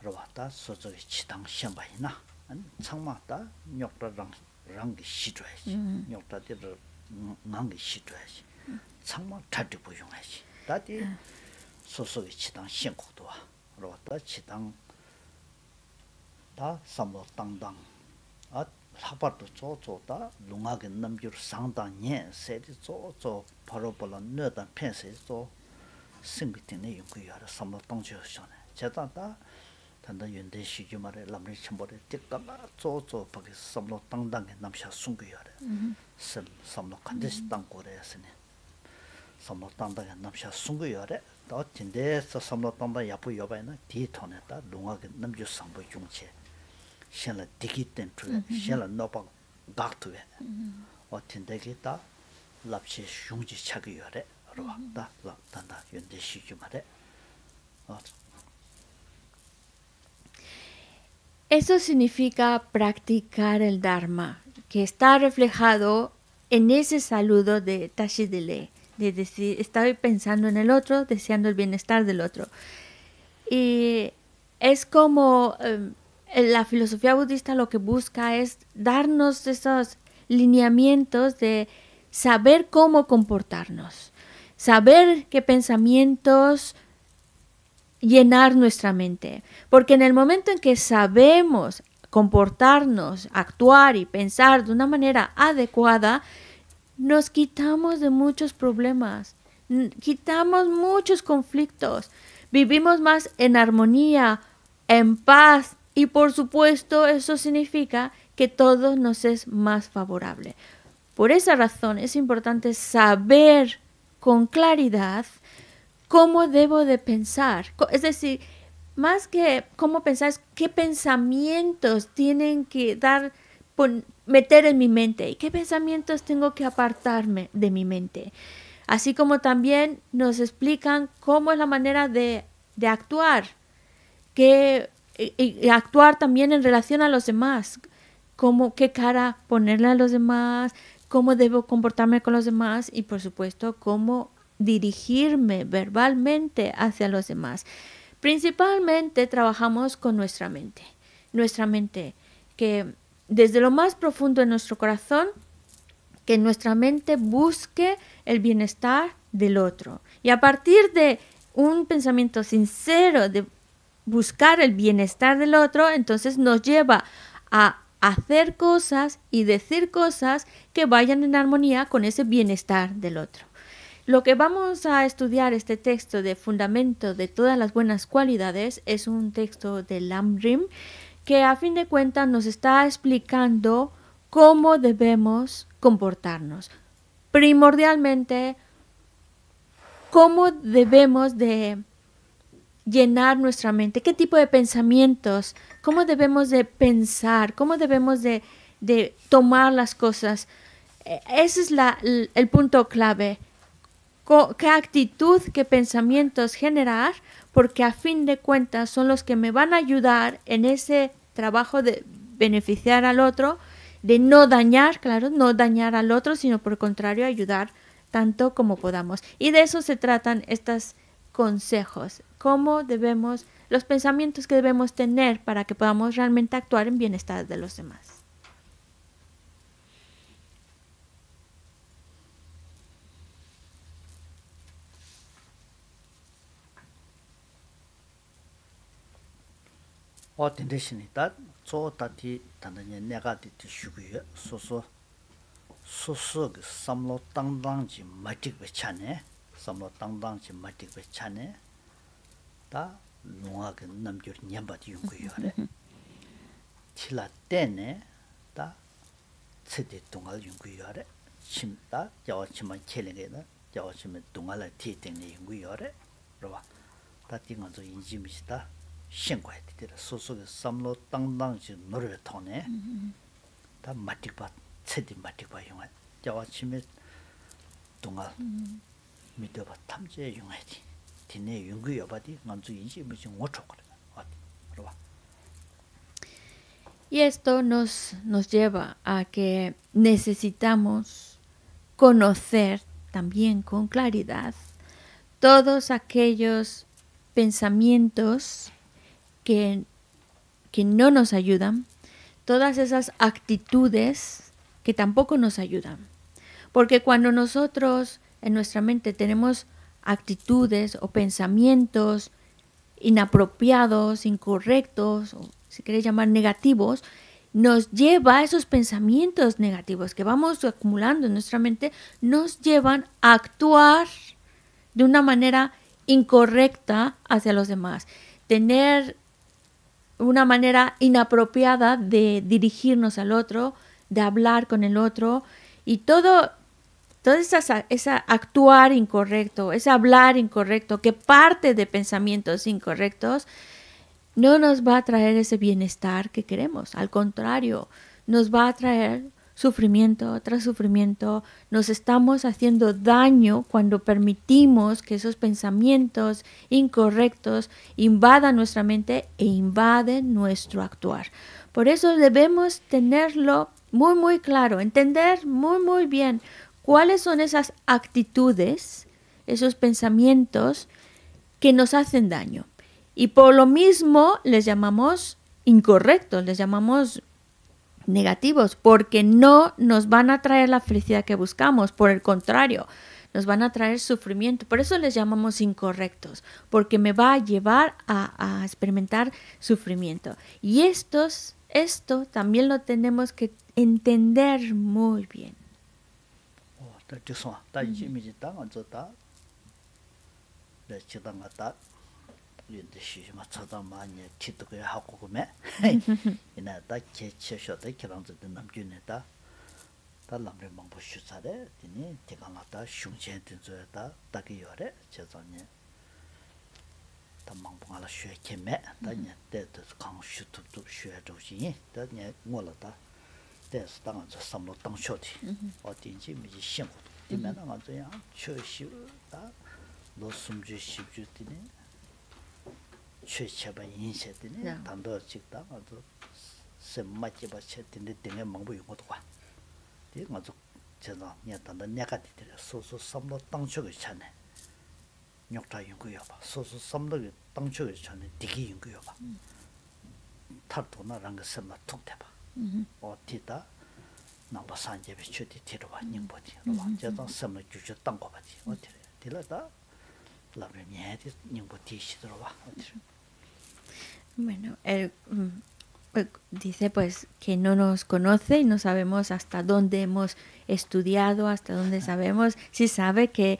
B: Rawata sozo chitang shamba ina changma ta nyokta rangi shitwaji nyokta de ngangi shitwaji changma tati bu yonghaji tati sozo chitang shenko wa rawata chitang ta samlo tangdang a labar to zo ta lunga ge namjur sangdang nyen se de zo parobola nödan pense zo singitine yongku yara samlo tangjo shone chata ta 단다 연대 시주 말에 남리 첨보를 띠까마 쪼쪼 밖에 섬로 땅땅에 남샤 숨겨야래 섬로 간데시 땅고래였으니 samlo tangda namsha sungu yore da tinde sa samlo tangda yapu yobayna di tone da lunga ge namju sambo yungche shenla digi tentu shenla nopa gaktuwe o tinde ge da lapche shungji chagi yore rwa da tanda yonde shijumare.
A: Eso significa practicar el Dharma, que está reflejado en ese saludo de Tashidele, de decir, estoy pensando en el otro, deseando el bienestar del otro. Y es como la filosofía budista lo que busca es darnos esos lineamientos de saber cómo comportarnos, saber qué pensamientos llenar nuestra mente. Porque en el momento en que sabemos comportarnos, actuar y pensar de una manera adecuada, nos quitamos de muchos problemas, quitamos muchos conflictos, vivimos más en armonía, en paz y por supuesto eso significa que todo nos es más favorable. Por esa razón es importante saber con claridad cómo debo de pensar. Es decir, más que cómo pensar, es qué pensamientos tienen que meter en mi mente y qué pensamientos tengo que apartarme de mi mente. Así como también nos explican cómo es la manera de actuar, y actuar también en relación a los demás, qué cara ponerle a los demás, cómo debo comportarme con los demás y por supuesto cómo dirigirme verbalmente hacia los demás. Principalmente trabajamos con nuestra mente que desde lo más profundo de nuestro corazón, que nuestra mente busque el bienestar del otro. Y a partir de un pensamiento sincero de buscar el bienestar del otro, entonces nos lleva a hacer cosas y decir cosas que vayan en armonía con ese bienestar del otro. Lo que vamos a estudiar este texto de Fundamento de todas las buenas cualidades es un texto de Lamrim que a fin de cuentas nos está explicando cómo debemos comportarnos. Primordialmente, cómo debemos de llenar nuestra mente, qué tipo de pensamientos, cómo debemos de pensar, cómo debemos de tomar las cosas. Ese es el punto clave. Qué actitud, qué pensamientos generar, porque a fin de cuentas son los que me van a ayudar en ese trabajo de beneficiar al otro, de no dañar, claro, no dañar al otro, sino por el contrario ayudar tanto como podamos. Y de eso se tratan estos consejos, los pensamientos que debemos tener para que podamos realmente actuar en bienestar de los demás.
B: 어딘데시니다 조다티 단단히 내가디 슈구여 소소 그 삼로 땅땅지 마틱 베차네 삼로 땅땅지 마틱 베차네 다 농아게 남겨 냠바디 용구여래 틸라 때네 다 세대 동알 용구여래 침다 자와치만 켈레게다 자와치면 동알라 티땡네 용구여래 그러봐 다 띵어도 인지미시다 신고해 되더라 소소의 삼로 땅땅지 노래 통네 다 마틱바 세디 마틱바 용해 자와치면 동알 믿어봐 탐제 용해지 디네 용구 여바디 만주 인지미지 오초거든 그러봐.
A: Y esto nos lleva a que necesitamos conocer también con claridad todos aquellos pensamientos que no nos ayudan, todas esas actitudes que tampoco nos ayudan. Porque cuando nosotros en nuestra mente tenemos actitudes o pensamientos inapropiados, incorrectos, o si queréis llamar negativos, nos lleva a esos pensamientos negativos que vamos acumulando en nuestra mente, nos llevan a actuar de una manera incorrecta hacia los demás. Tener una manera inapropiada de dirigirnos al otro, de hablar con el otro, y todas todo esa actuar incorrecto, ese hablar incorrecto, que parte de pensamientos incorrectos, no nos va a traer ese bienestar que queremos. Al contrario, nos va a traer sufrimiento tras sufrimiento. Nos estamos haciendo daño cuando permitimos que esos pensamientos incorrectos invadan nuestra mente e invaden nuestro actuar. Por eso debemos tenerlo muy, muy claro, entender muy, muy bien cuáles son esas actitudes, esos pensamientos que nos hacen daño. Y por lo mismo les llamamos incorrectos, les llamamos negativos, porque no nos van a traer la felicidad que buscamos, por el contrario, nos van a traer sufrimiento. Por eso les llamamos incorrectos, porque me va a llevar a experimentar sufrimiento. Y esto también lo tenemos que entender muy bien.
B: 윤데 시마 차다마니 티도게 하고 그매 이나다 개체셔도 기랑도 남균에다 달람레 망보 슈사데 디니 대강하다 슝체된 저다 딱이 요래 제전에 담망봉하라 슈케메 다니 때도 강슈투도 슈에도지 다니 몰라다 때스 당한저 삼로 당쇼디 어딘지 미지 신고 디면은 완전히 최시다 노숨주 십주디니 최체바 인쇄되네. 단도 직다 아주 셈맞지바 쳇인데 등에 망보 이것도 와. 이 아주 제가 냐단다 내가 되더라. 소소 섬도 땅쪽에 차네. 욕다 연구여 봐. 소소 섬도 땅쪽에 차네. 디기 연구여 봐. 탈도나랑 그 셈마 톡 대봐. 어디다 나바 산제비 쳇이 들어와 닝보디. 와 제가 셈을 주저 땅거 봐지. 어디 들어다 la première
A: Bueno, él dice pues que no nos conoce y no sabemos hasta dónde hemos estudiado, hasta dónde sabemos. Sí sabe que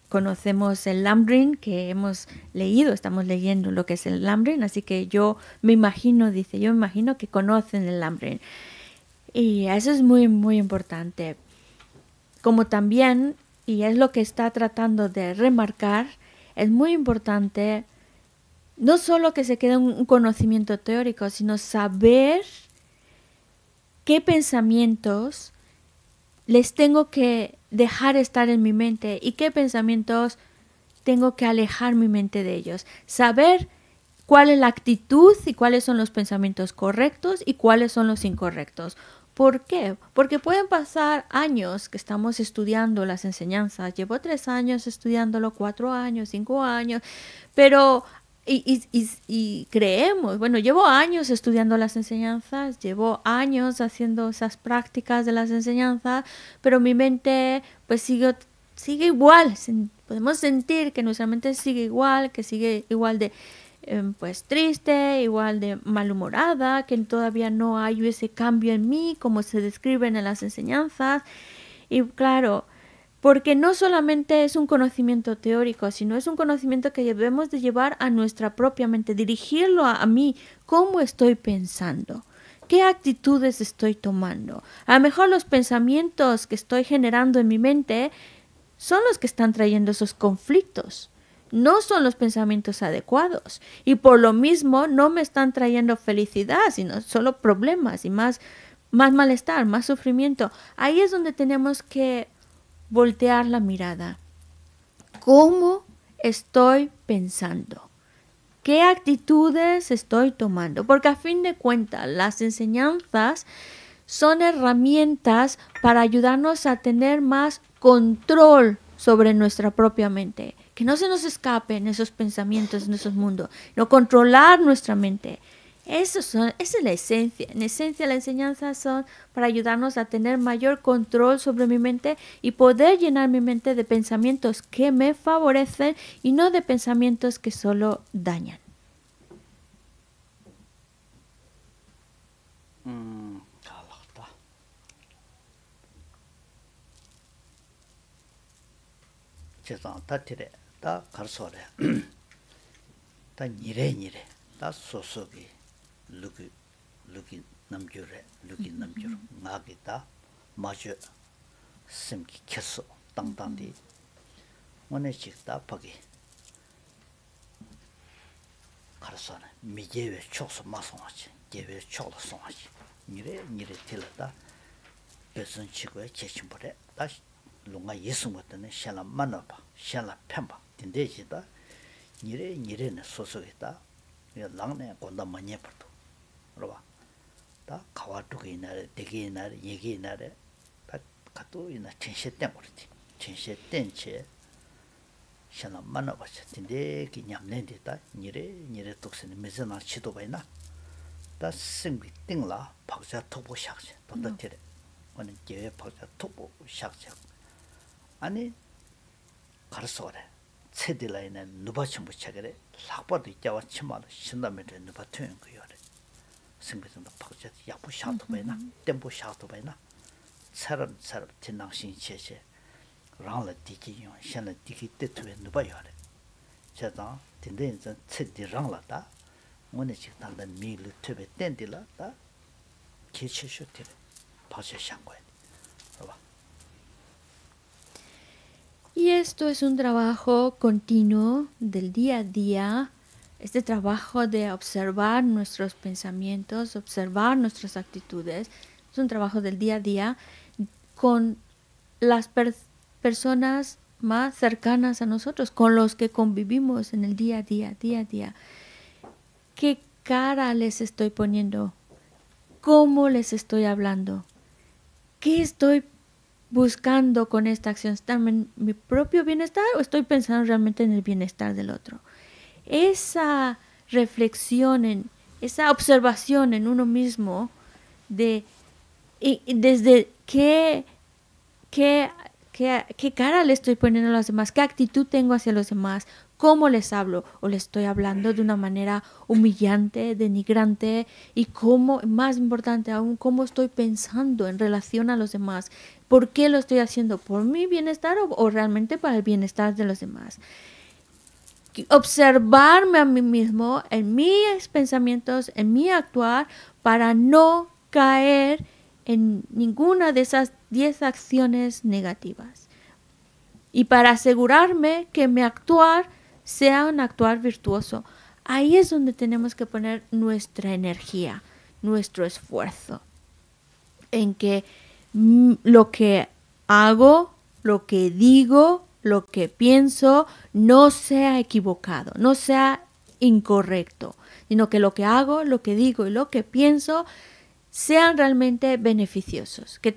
A: conocemos el Lamrim, que hemos leído, estamos leyendo lo que es el Lamrim, así que yo me imagino que conocen el Lamrim. Y eso es muy, muy importante. Como también, y es lo que está tratando de remarcar, es muy importante no solo que se quede un conocimiento teórico, sino saber qué pensamientos les tengo que dejar estar en mi mente y qué pensamientos tengo que alejar mi mente de ellos. Saber cuál es la actitud y cuáles son los pensamientos correctos y cuáles son los incorrectos. ¿Por qué? Porque pueden pasar años que estamos estudiando las enseñanzas. Llevo 3 años estudiándolo, 4 años, 5 años, pero y creemos, bueno, llevo años estudiando las enseñanzas, llevo años haciendo esas prácticas de las enseñanzas, pero mi mente pues sigue igual. Podemos sentir que nuestra mente sigue igual, que sigue igual de pues triste, igual de malhumorada, que todavía no hay ese cambio en mí como se describen en las enseñanzas. Y claro, porque no solamente es un conocimiento teórico, sino es un conocimiento que debemos de llevar a nuestra propia mente, dirigirlo a mí, cómo estoy pensando, qué actitudes estoy tomando. A lo mejor los pensamientos que estoy generando en mi mente son los que están trayendo esos conflictos. No son los pensamientos adecuados y por lo mismo no me están trayendo felicidad, sino solo problemas y más malestar, más sufrimiento. Ahí es donde tenemos que voltear la mirada. ¿Cómo estoy pensando? ¿Qué actitudes estoy tomando? Porque a fin de cuentas las enseñanzas son herramientas para ayudarnos a tener más control sobre nuestra propia mente. Que no se nos escapen esos pensamientos en esos mundos, no controlar nuestra mente. Esa es la esencia. En esencia, las enseñanzas son para ayudarnos a tener mayor control sobre mi mente y poder llenar mi mente de pensamientos que me favorecen y no de pensamientos que solo dañan.
B: 다 가르쳐래. 다 니래 다 소속이 루기 남주래 루기 남주 나기다 마주 simki keso tangtangdi ngone chikta pagi karasana mijewe chokso masongachi jewe choklo songachi nire tilada besun chikwe chechimbore da lunga yesungotane shala manaba shala pemba dindejida nire ne sosogita langne gonda manyepardo roba 다 가와두게 이날 되게 이날 얘기 이날에 다 가도 이날 전시된 거지 전시된 채 샤나 만나봐서 근데 기념내데다 니레 독선에 메즈나 치도 바이나 다 승비 띵라 박자 토보 샥지 돈다티레 오늘 제외 박자 토보 샥지 아니 가르소래 체딜라이는 누바침 붙여그래 락바도 있자와 치마도 신다면에 누바 투는 거요 생각도 박자 약부 샤도 바이나 템포 샤도 바이나 사람 진낭신 체체 랑라 디기요 샤나 디기 때투에 누바요래 제가 딘데인전 체디 랑라다 오늘 직단다 미르 트베 땡딜라다 개체쇼티 박자 샹고에 봐.
A: Y esto es un trabajo continuo del día a día. Este trabajo de observar nuestros pensamientos, observar nuestras actitudes, es un trabajo del día a día con las personas más cercanas a nosotros, con los que convivimos en el día a día. ¿Qué cara les estoy poniendo? ¿Cómo les estoy hablando? ¿Qué estoy buscando con esta acción? ¿Está en mi propio bienestar o estoy pensando realmente en el bienestar del otro? Esa reflexión, esa observación en uno mismo desde qué cara le estoy poniendo a los demás, qué actitud tengo hacia los demás, cómo les hablo, o les estoy hablando de una manera humillante, denigrante, y cómo, más importante aún, cómo estoy pensando en relación a los demás, por qué lo estoy haciendo, por mi bienestar o realmente para el bienestar de los demás. Observarme a mí mismo en mis pensamientos, en mi actuar, para no caer en ninguna de esas 10 acciones negativas. Y para asegurarme que mi actuar sea un actuar virtuoso. Ahí es donde tenemos que poner nuestra energía, nuestro esfuerzo. En que lo que hago, lo que digo, lo que pienso no sea equivocado, no sea incorrecto, sino que lo que hago, lo que digo y lo que pienso sean realmente beneficiosos, que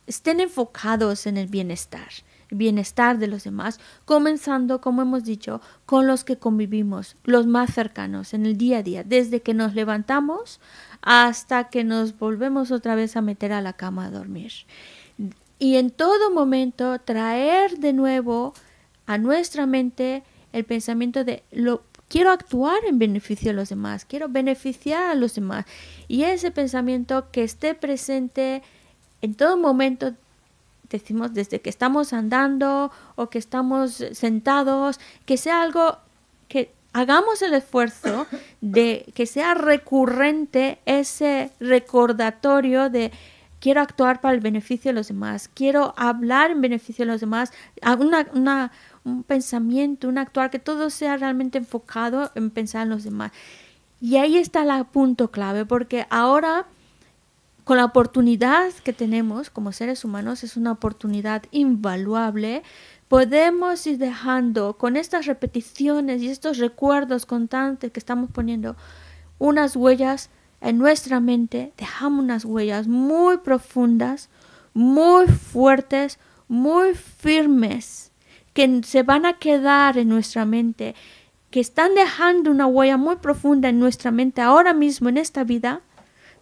A: estén enfocados en el bienestar de los demás, comenzando, como hemos dicho, con los que convivimos, los más cercanos en el día a día, desde que nos levantamos hasta que nos volvemos otra vez a meter a la cama a dormir. Y en todo momento traer de nuevo a nuestra mente el pensamiento de quiero actuar en beneficio de los demás, quiero beneficiar a los demás. Y ese pensamiento que esté presente en todo momento, decimos desde que estamos andando o que estamos sentados, que sea algo que hagamos el esfuerzo de que sea recurrente ese recordatorio de quiero actuar para el beneficio de los demás, quiero hablar en beneficio de los demás, un pensamiento, un actuar, que todo sea realmente enfocado en pensar en los demás. Y ahí está el punto clave, porque ahora, con la oportunidad que tenemos como seres humanos, es una oportunidad invaluable, podemos ir dejando con estas repeticiones y estos recuerdos constantes que estamos poniendo unas huellas en nuestra mente, dejamos unas huellas muy profundas, muy fuertes, muy firmes, que se van a quedar en nuestra mente, que están dejando una huella muy profunda en nuestra mente ahora mismo en esta vida,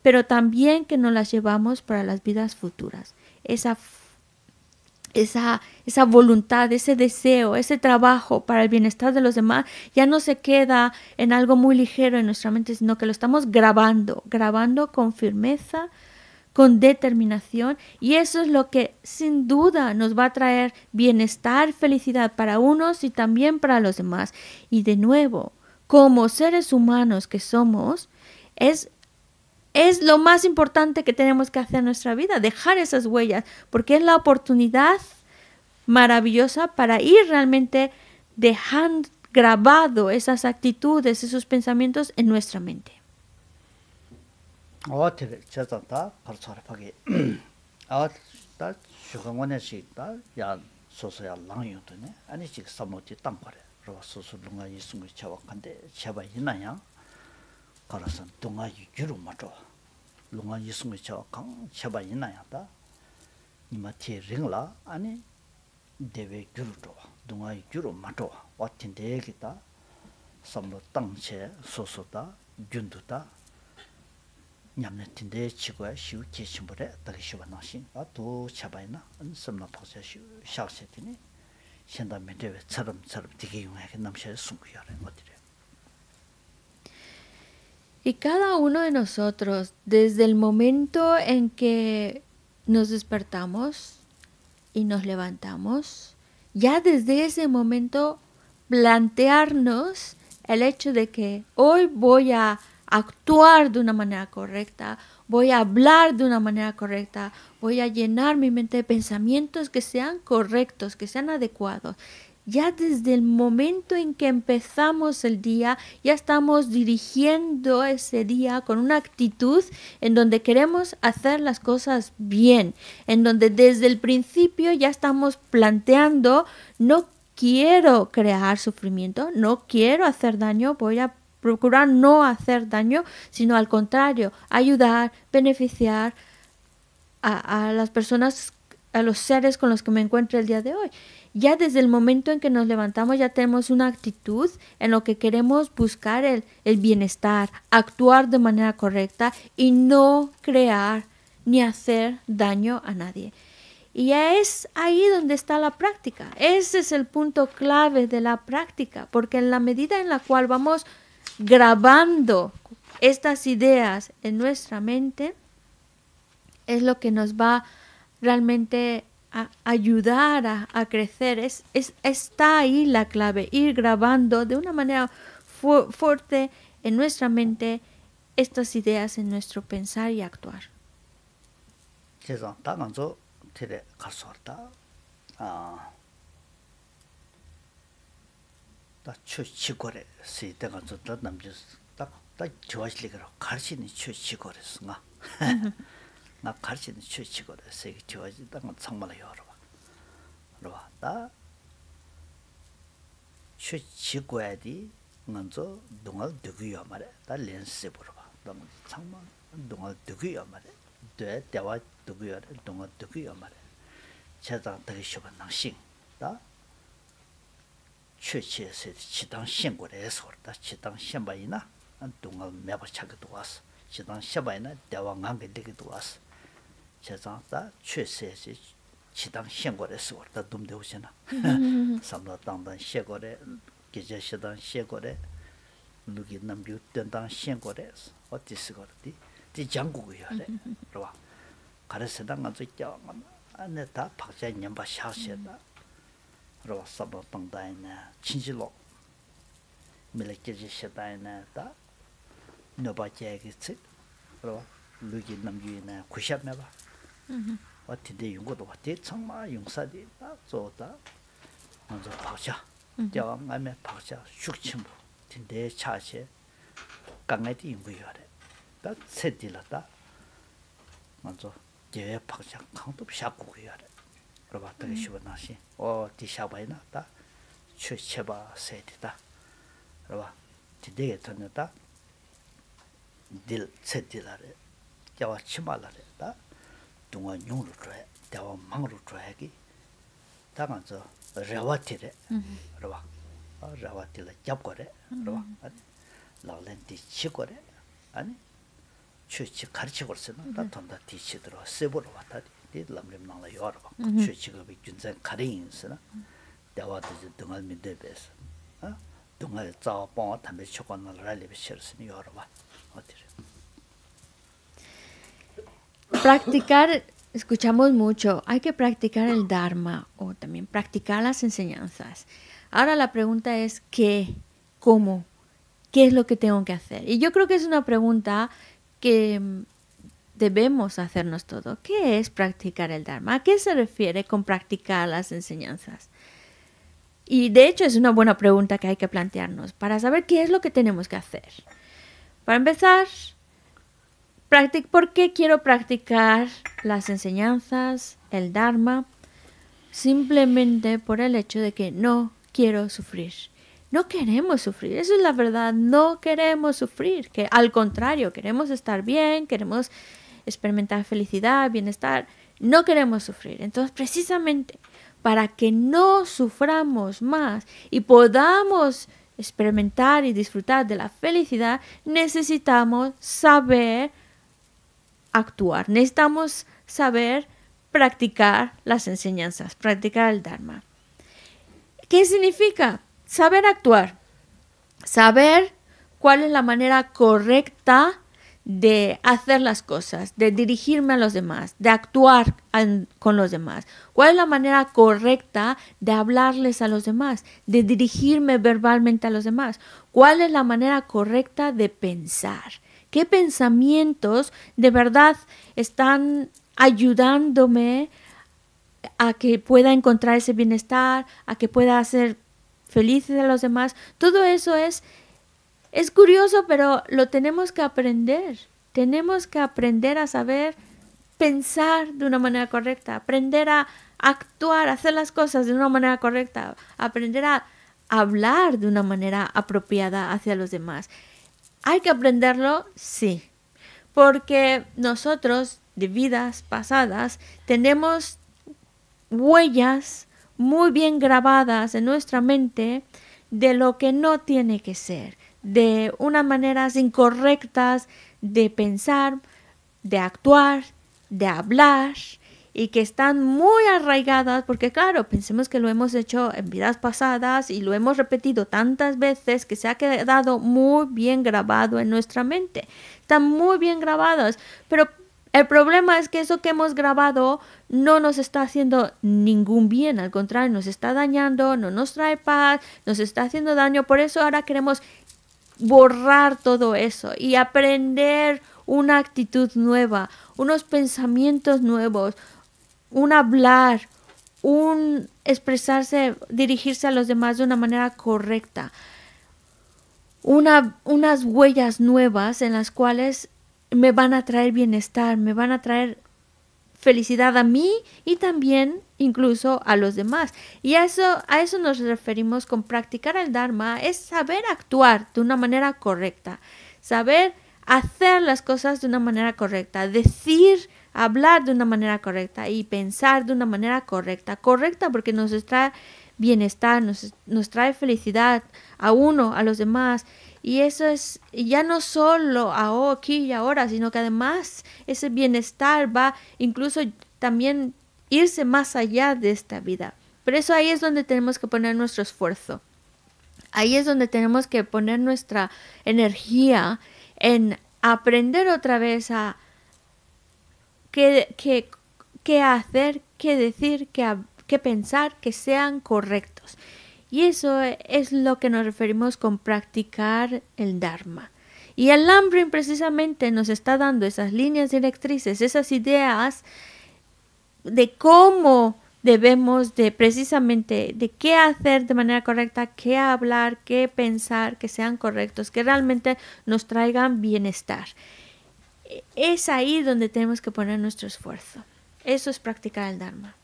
A: pero también que nos las llevamos para las vidas futuras. Esa voluntad, ese deseo, ese trabajo para el bienestar de los demás ya no se queda en algo muy ligero en nuestra mente, sino que lo estamos grabando con firmeza, con determinación, y eso es lo que sin duda nos va a traer bienestar, felicidad para unos y también para los demás. Y de nuevo, como seres humanos que somos, es es lo más importante que tenemos que hacer en nuestra vida, dejar esas huellas, porque es la oportunidad maravillosa para ir realmente dejando grabado esas actitudes, esos pensamientos en nuestra mente.
B: dewe gyuru zhuwa, dunga gyuru ma zhuwa, wa tindegi ta, samlo tangche, soso ta, gyundu ta, nyamne tindegi chigwa shiu keshimbure, dagi shiwa nangshin, a du chabayi na, samla pakcha shiu shakshe tini, shenda mendewe tsaram digi yunga namshe sungu yore, odire.
A: Y cada uno de nosotros, desde el momento en que nos despertamos y nos levantamos, ya desde ese momento plantearnos el hecho de que hoy voy a actuar de una manera correcta, voy a hablar de una manera correcta, voy a llenar mi mente de pensamientos que sean correctos, que sean adecuados. Ya desde el momento en que empezamos el día, ya estamos dirigiendo ese día con una actitud en donde queremos hacer las cosas bien, en donde desde el principio ya estamos planteando, no quiero crear sufrimiento, no quiero hacer daño, voy a procurar no hacer daño, sino al contrario, ayudar, beneficiar a las personas, a los seres con los que me encuentro el día de hoy. Ya desde el momento en que nos levantamos ya tenemos una actitud en lo que queremos buscar el bienestar, actuar de manera correcta y no crear ni hacer daño a nadie. Y ya es ahí donde está la práctica. Ese es el punto clave de la práctica, porque en la medida en la cual vamos grabando estas ideas en nuestra mente, es lo que nos va realmente a ayudar a crecer. Está ahí la clave, ir grabando de una manera fuerte en nuestra mente estas ideas en nuestro pensar y actuar.
B: 나 가르치는 취치거래 세계 좋아지다 건 정말 여러봐. 그러봐. 나 취치고야디 먼저 동al 되고요 말해. 나 렌스 보러 봐. 너무 정말 동al 되고요 말해. 돼 대화 되고요. 동al 되고요 말해. 제가 되게 쉬운 낭신. 나 취치에서 지당 신고래서 그렇다. 지당 신바이나 동al 매버 차기도 왔어. 지당 신바이나 대왕한 게 되기도 왔어. 제자다 최세시 지당 신고래 수월다 dum되오시나 삼도 당단 신고래 계제시당 신고래 누기 남주 된당 신고래 어디서 거디 디 장국이야래 그러와 가르세당 가서 있잖아 안에 다 박자 년바 샤시다 그러와 삼도 당단이나 친지로 밀레케지시다이나 다 너바제기치 그러와 누기 남주이나 구샵매봐 어떻게 용거도 어떻게 정말 용사디 다 좋다 먼저 박자 대왕함에 박자 숙침부 근데 차세 강에디 용거야래 다 세딜라다 먼저 제 박자 강도 샤고야래 그러봐 되게 쉬워나시 디샤바이나 다 최체바 세디다 그러봐 디데게 터는다 딜 세딜라래 자와 치말라래 다 동아 용으로 줘야 대와 망으로 줘야기 다만서 레와티래 그러봐 레와티를 잡거래 그러봐 라렌티 치거래 아니 취치 가르치고 있으면 다 돈다 뒤치들어 세보러 왔다 디 람렘나라 요르바 취치가 비준전 가링스나 대와도 동알 민데베스 동알 자방 담배 초관을 라리베 셔스니 요르바 어디래
A: Practicar, escuchamos mucho, hay que practicar el Dharma o también practicar las enseñanzas. Ahora la pregunta es ¿qué? ¿Cómo? ¿Qué es lo que tengo que hacer? Y yo creo que es una pregunta que debemos hacernos todo. ¿Qué es practicar el Dharma? ¿A qué se refiere con practicar las enseñanzas? Y de hecho es una buena pregunta que hay que plantearnos para saber qué es lo que tenemos que hacer. Para empezar, ¿por qué quiero practicar las enseñanzas, el Dharma? Simplemente por el hecho de que no quiero sufrir. No queremos sufrir, eso es la verdad, no queremos sufrir, que al contrario, queremos estar bien, queremos experimentar felicidad, bienestar, no queremos sufrir. Entonces, precisamente para que no suframos más y podamos experimentar y disfrutar de la felicidad, necesitamos saber actuar, necesitamos saber practicar las enseñanzas, practicar el Dharma. ¿Qué significa? Saber actuar, saber cuál es la manera correcta de hacer las cosas, de dirigirme a los demás, de actuar con los demás. ¿Cuál es la manera correcta de hablarles a los demás, de dirigirme verbalmente a los demás? ¿Cuál es la manera correcta de pensar? ¿Qué pensamientos de verdad están ayudándome a que pueda encontrar ese bienestar, a que pueda hacer felices a los demás? Todo eso es curioso, pero lo tenemos que aprender. Tenemos que aprender a saber pensar de una manera correcta, aprender a actuar, a hacer las cosas de una manera correcta, aprender a hablar de una manera apropiada hacia los demás. ¿Hay que aprenderlo? Sí, porque nosotros de vidas pasadas tenemos huellas muy bien grabadas en nuestra mente de lo que no tiene que ser, de unas maneras incorrectas de pensar, de actuar, de hablar, y que están muy arraigadas, porque claro, pensemos que lo hemos hecho en vidas pasadas y lo hemos repetido tantas veces que se ha quedado muy bien grabado en nuestra mente. Están muy bien grabadas, pero el problema es que eso que hemos grabado no nos está haciendo ningún bien, al contrario, nos está dañando, no nos trae paz, nos está haciendo daño. Por eso ahora queremos borrar todo eso y aprender una actitud nueva, unos pensamientos nuevos, un hablar, un expresarse, dirigirse a los demás de una manera correcta, unas huellas nuevas en las cuales me van a traer bienestar, me van a traer felicidad a mí y también incluso a los demás. Y a eso nos referimos con practicar el Dharma, es saber actuar de una manera correcta, saber hacer las cosas de una manera correcta, decir, hablar de una manera correcta y pensar de una manera correcta. Correcta porque nos trae bienestar, nos trae felicidad a uno, a los demás. Y eso es ya no solo aquí y ahora, sino que además ese bienestar va incluso también irse más allá de esta vida. Pero eso ahí es donde tenemos que poner nuestro esfuerzo. Ahí es donde tenemos que poner nuestra energía en aprender otra vez a qué hacer, qué decir, qué pensar, que sean correctos. Y eso es lo que nos referimos con practicar el Dharma. Y el Lamrim precisamente nos está dando esas líneas directrices, esas ideas de cómo debemos de precisamente, de qué hacer de manera correcta, qué hablar, qué pensar, que sean correctos, que realmente nos traigan bienestar. Es ahí donde tenemos que poner nuestro esfuerzo. Eso es practicar el Dharma.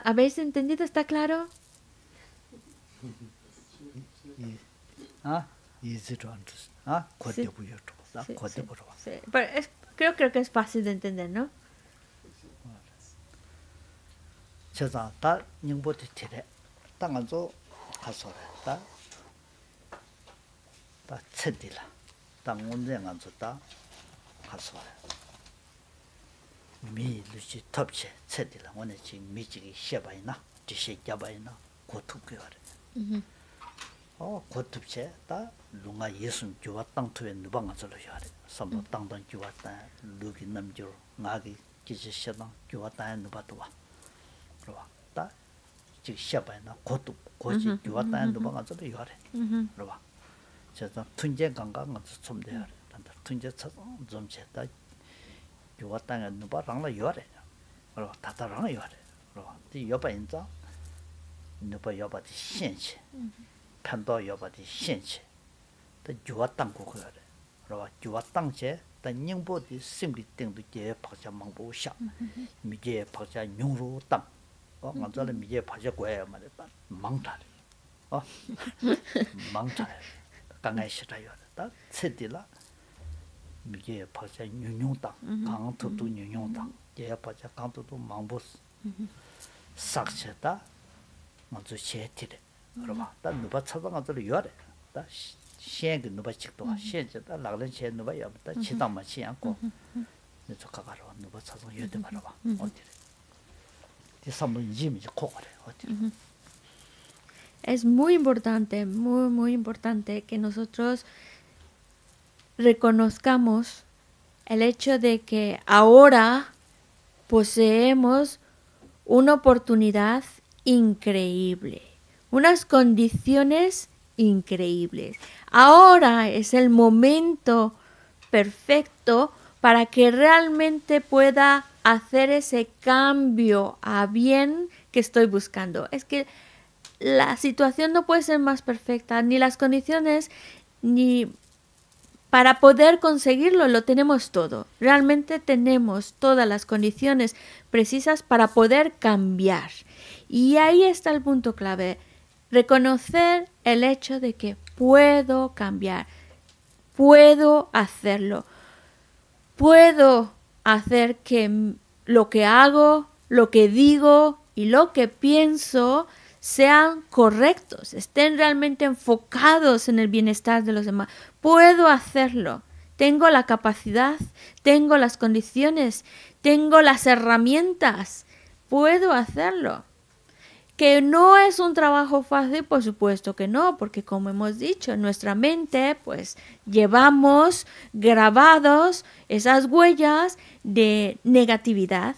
A: ¿Habéis entendido? ¿Está claro? Sí. Pero creo que es fácil de entender, ¿no?
B: 미 루치 탑체 쳇디라 오늘 지금 미지기 셔바이나 지시 잡아이나 고투교래 고투체 다 룽아 예순 주와 땅투에 누방아 절어야래 섬도 땅땅 주왔다 루기 남주 나기 기지셔다 주왔다 누바도와 그러와 다 지금 시합이나 고도 고지 유왔다는 거 봐서 요래. 그러봐. 제가 튼제 강강은 좀 돼요. 단다 튼제 좀 제다 유왔다는 거 봐랑라 요래. 그러봐. 다다랑 요래. 그러봐. 이 여바 인자 너봐 여바의 현실. 판도 여바의 현실. 또 유왔당 고거래. 그러봐. 유왔당제 다 닝보디 심리 땡도 제 박자 망보 샤. 미제 박자 용로 땅. 먼저는 미제 박자 거야 말이다. 망탈. 망탈. 강에 싫어요. 다 세디라. 미제 박자 용용 땅. 강토도 용용 땅. 제 박자 강토도 망보. 삭세다. 먼저 셰티래. 그러봐. 다 누가 찾아가서 요래. 다 시행그 누가 직도 시행자 나가는 시 누가 야부터 지담만 시행고 저 가가로 누가 찾아 요대 바로 봐. 어디.
A: Es muy importante, muy importante que nosotros reconozcamos el hecho de que ahora poseemos una oportunidad increíble, unas condiciones increíbles. Ahora es el momento perfecto para que realmente pueda hacer ese cambio a bien que estoy buscando. Es que la situación no puede ser más perfecta, ni las condiciones, ni para poder conseguirlo lo tenemos todo. Realmente tenemos todas las condiciones precisas para poder cambiar. Y ahí está el punto clave. Reconocer el hecho de que puedo cambiar, puedo hacerlo, puedo hacer que lo que hago, lo que digo y lo que pienso sean correctos, estén realmente enfocados en el bienestar de los demás. Puedo hacerlo, tengo la capacidad, tengo las condiciones, tengo las herramientas, puedo hacerlo. Que no es un trabajo fácil, por supuesto que no, porque como hemos dicho, en nuestra mente pues llevamos grabados esas huellas de negatividad,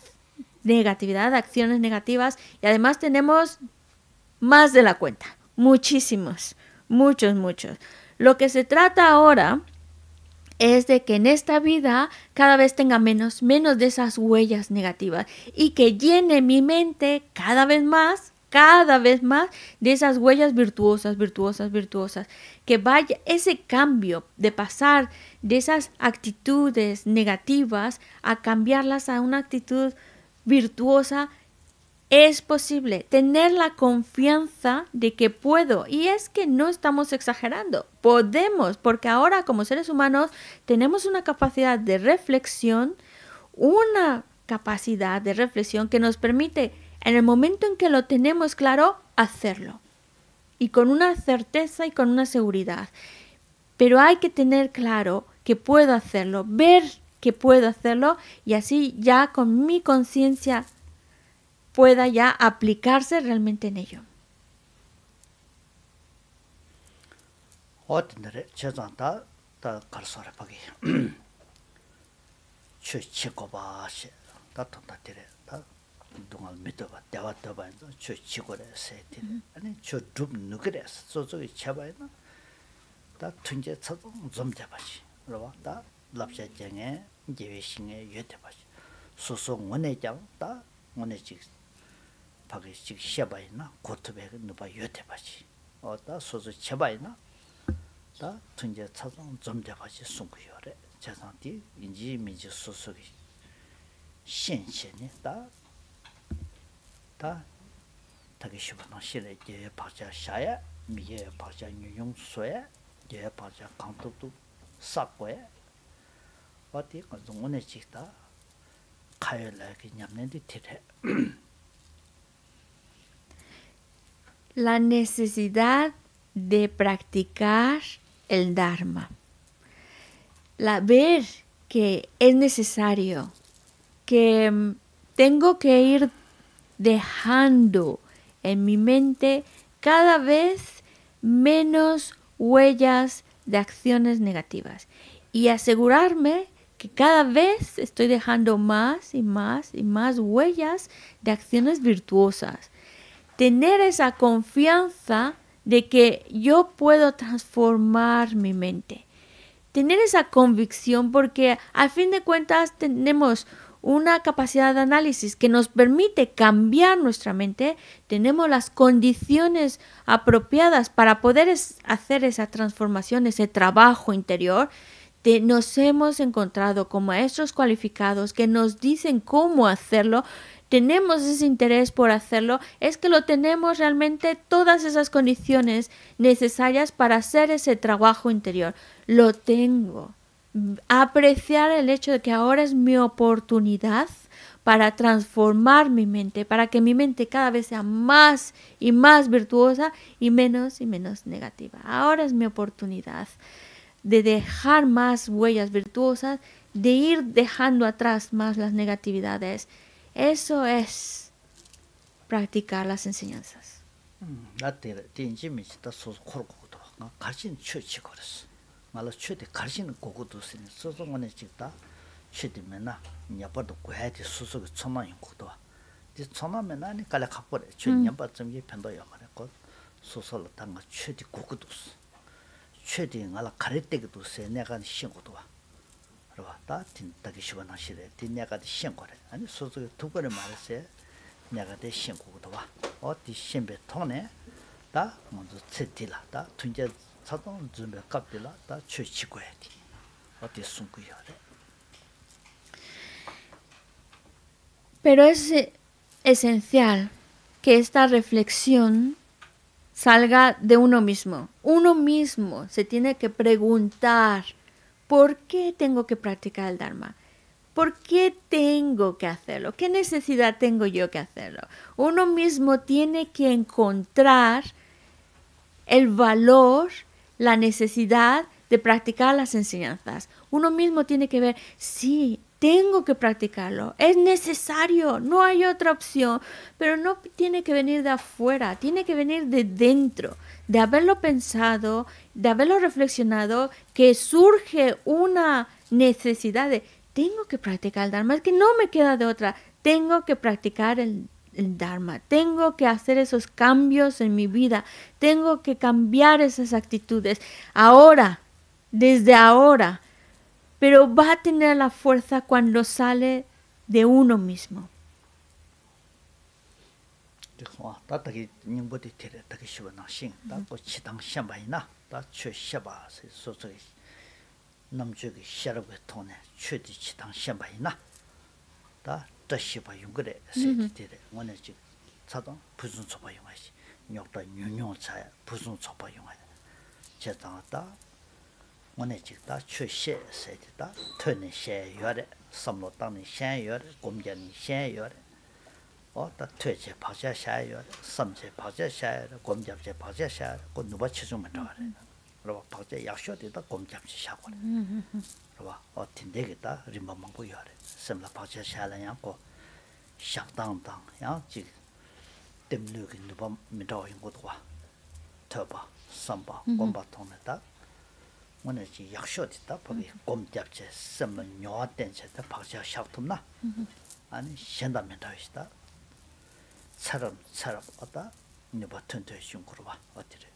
A: acciones negativas, y además tenemos más de la cuenta, muchos. Lo que se trata ahora es de que en esta vida cada vez tenga menos de esas huellas negativas y que llene mi mente cada vez más de esas huellas virtuosas, que vaya ese cambio de pasar de esas actitudes negativas a cambiarlas a una actitud virtuosa. Es posible tener la confianza de que puedo, y es que no estamos exagerando, podemos, porque ahora como seres humanos tenemos una capacidad de reflexión que nos permite, en el momento en que lo tenemos claro, hacerlo. Y con una certeza y con una seguridad. Pero hay que tener claro que puedo hacerlo, ver que puedo hacerlo, y así ya con mi conciencia pueda ya aplicarse realmente en ello.
B: 동안 믿어봐 대화도 봐서 저 치고래 세티 아니 저 줍 누그래서 저쪽에 쳐봐야나 다 튼제 쳐도 좀 잡아지 그러봐 다 랍샤쟁에 제외싱에 여대봐지 소송 원회장 다 원회직 박이직 시아바이나 고트백 누바 여대봐지 어다 소소 쳐봐야나 다 튼제 쳐도 좀 잡아지 숨고요래 자상티 인지 미지 소속이 현실이 다 타기 싶어나 실에 제 박자 샤야 미에 박자 유용소에 제 박자 강도도 싹고에 어디 가서 오늘 찍다 가열라 그냥는데 티래.
A: La necesidad de practicar el Dharma. Ver que es necesario, que tengo que ir dejando en mi mente cada vez menos huellas de acciones negativas y asegurarme que cada vez estoy dejando más y más huellas de acciones virtuosas. tener esa confianza de que yo puedo transformar mi mente. Tener esa convicción porque al fin de cuentas tenemos una capacidad de análisis que nos permite cambiar nuestra mente, tenemos las condiciones apropiadas para poder hacer esa transformación, ese trabajo interior. Nos hemos encontrado con maestros cualificados que nos dicen cómo hacerlo, tenemos ese interés por hacerlo, es que lo tenemos realmente todas esas condiciones necesarias para hacer ese trabajo interior. Lo tengo. Apreciar el hecho de que ahora es mi oportunidad para transformar mi mente, para que mi mente cada vez sea más y más virtuosa y menos negativa. Ahora es mi oportunidad de dejar más huellas virtuosas, de ir dejando atrás más las negatividades. Eso es practicar las enseñanzas.
B: 말로 최대 가르치는 고고도 쓰는 소소만의 직다 최대면나 냐버도 고야지 수수가 천만인 것도 이 천만면 아니 갈래 갖고래 최년바 좀 편도야 말고 소소로 당가 최대 고고도 최대 알아 가르때기도 세 내가 신고도 와 그러봐 다 진짜기 시원한 시대 내가 신고래 아니 소소 두 번에 말했어요 내가 대 신고도 와 어디 신배 통네 다 먼저 채티라 다 tunja
A: Pero es esencial que esta reflexión salga de uno mismo. Uno mismo se tiene que preguntar, ¿por qué tengo que practicar el Dharma? ¿Por qué tengo que hacerlo? ¿Qué necesidad tengo yo que hacerlo? Uno mismo tiene que encontrar el valor, la necesidad de practicar las enseñanzas. Uno mismo tiene que ver, sí, tengo que practicarlo, es necesario, no hay otra opción, pero no tiene que venir de afuera, tiene que venir de dentro, de haberlo pensado, de haberlo reflexionado, que surge una necesidad de, tengo que practicar el Dharma, es que no me queda de otra, tengo que practicar el Dharma, tengo que hacer esos cambios en mi vida, tengo que cambiar esas actitudes ahora, desde ahora, pero va a tener la fuerza cuando sale de uno mismo.
B: 다시바 용거래 세티데 원에지 자동 부순 초바 용하시 녀다 뉴뉴차 부순 초바 용하 제다다 원에지 다 최셰 세티다 터네 셰여레 섬로 땅니 셰여레 곰견니 셰여레 어다 퇴제 파자 샤여 섬제 파자 샤여 곰잡제 파자 샤여 고 누바 치주면 더래 그러고 파자 약쇼되다 곰잡지 샤고래 그러고 어틴데겠다 림바망고 여래 semla pacha shala yang ko shakdang dang yang ji temlu gi nuba midaw ing ko twa toba samba gomba tone ta mone ji yaksho ti ta pa gom japche semla nyo den che ta pacha shaktumna ani shenda midaw ista saram ota nuba tonto shun kurwa otire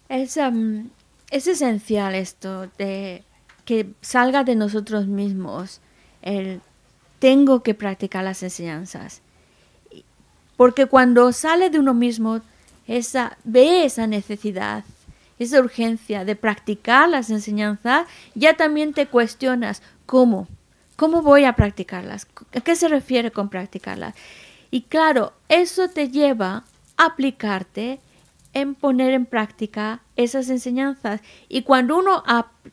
A: es esencial esto de que salga de nosotros mismos el tengo que practicar las enseñanzas. Porque cuando sale de uno mismo, ve esa necesidad, esa urgencia de practicar las enseñanzas, ya también te cuestionas, ¿cómo? ¿Cómo voy a practicarlas? ¿A qué se refiere con practicarlas? Y claro, eso te lleva a aplicarte en poner en práctica esas enseñanzas. Y cuando uno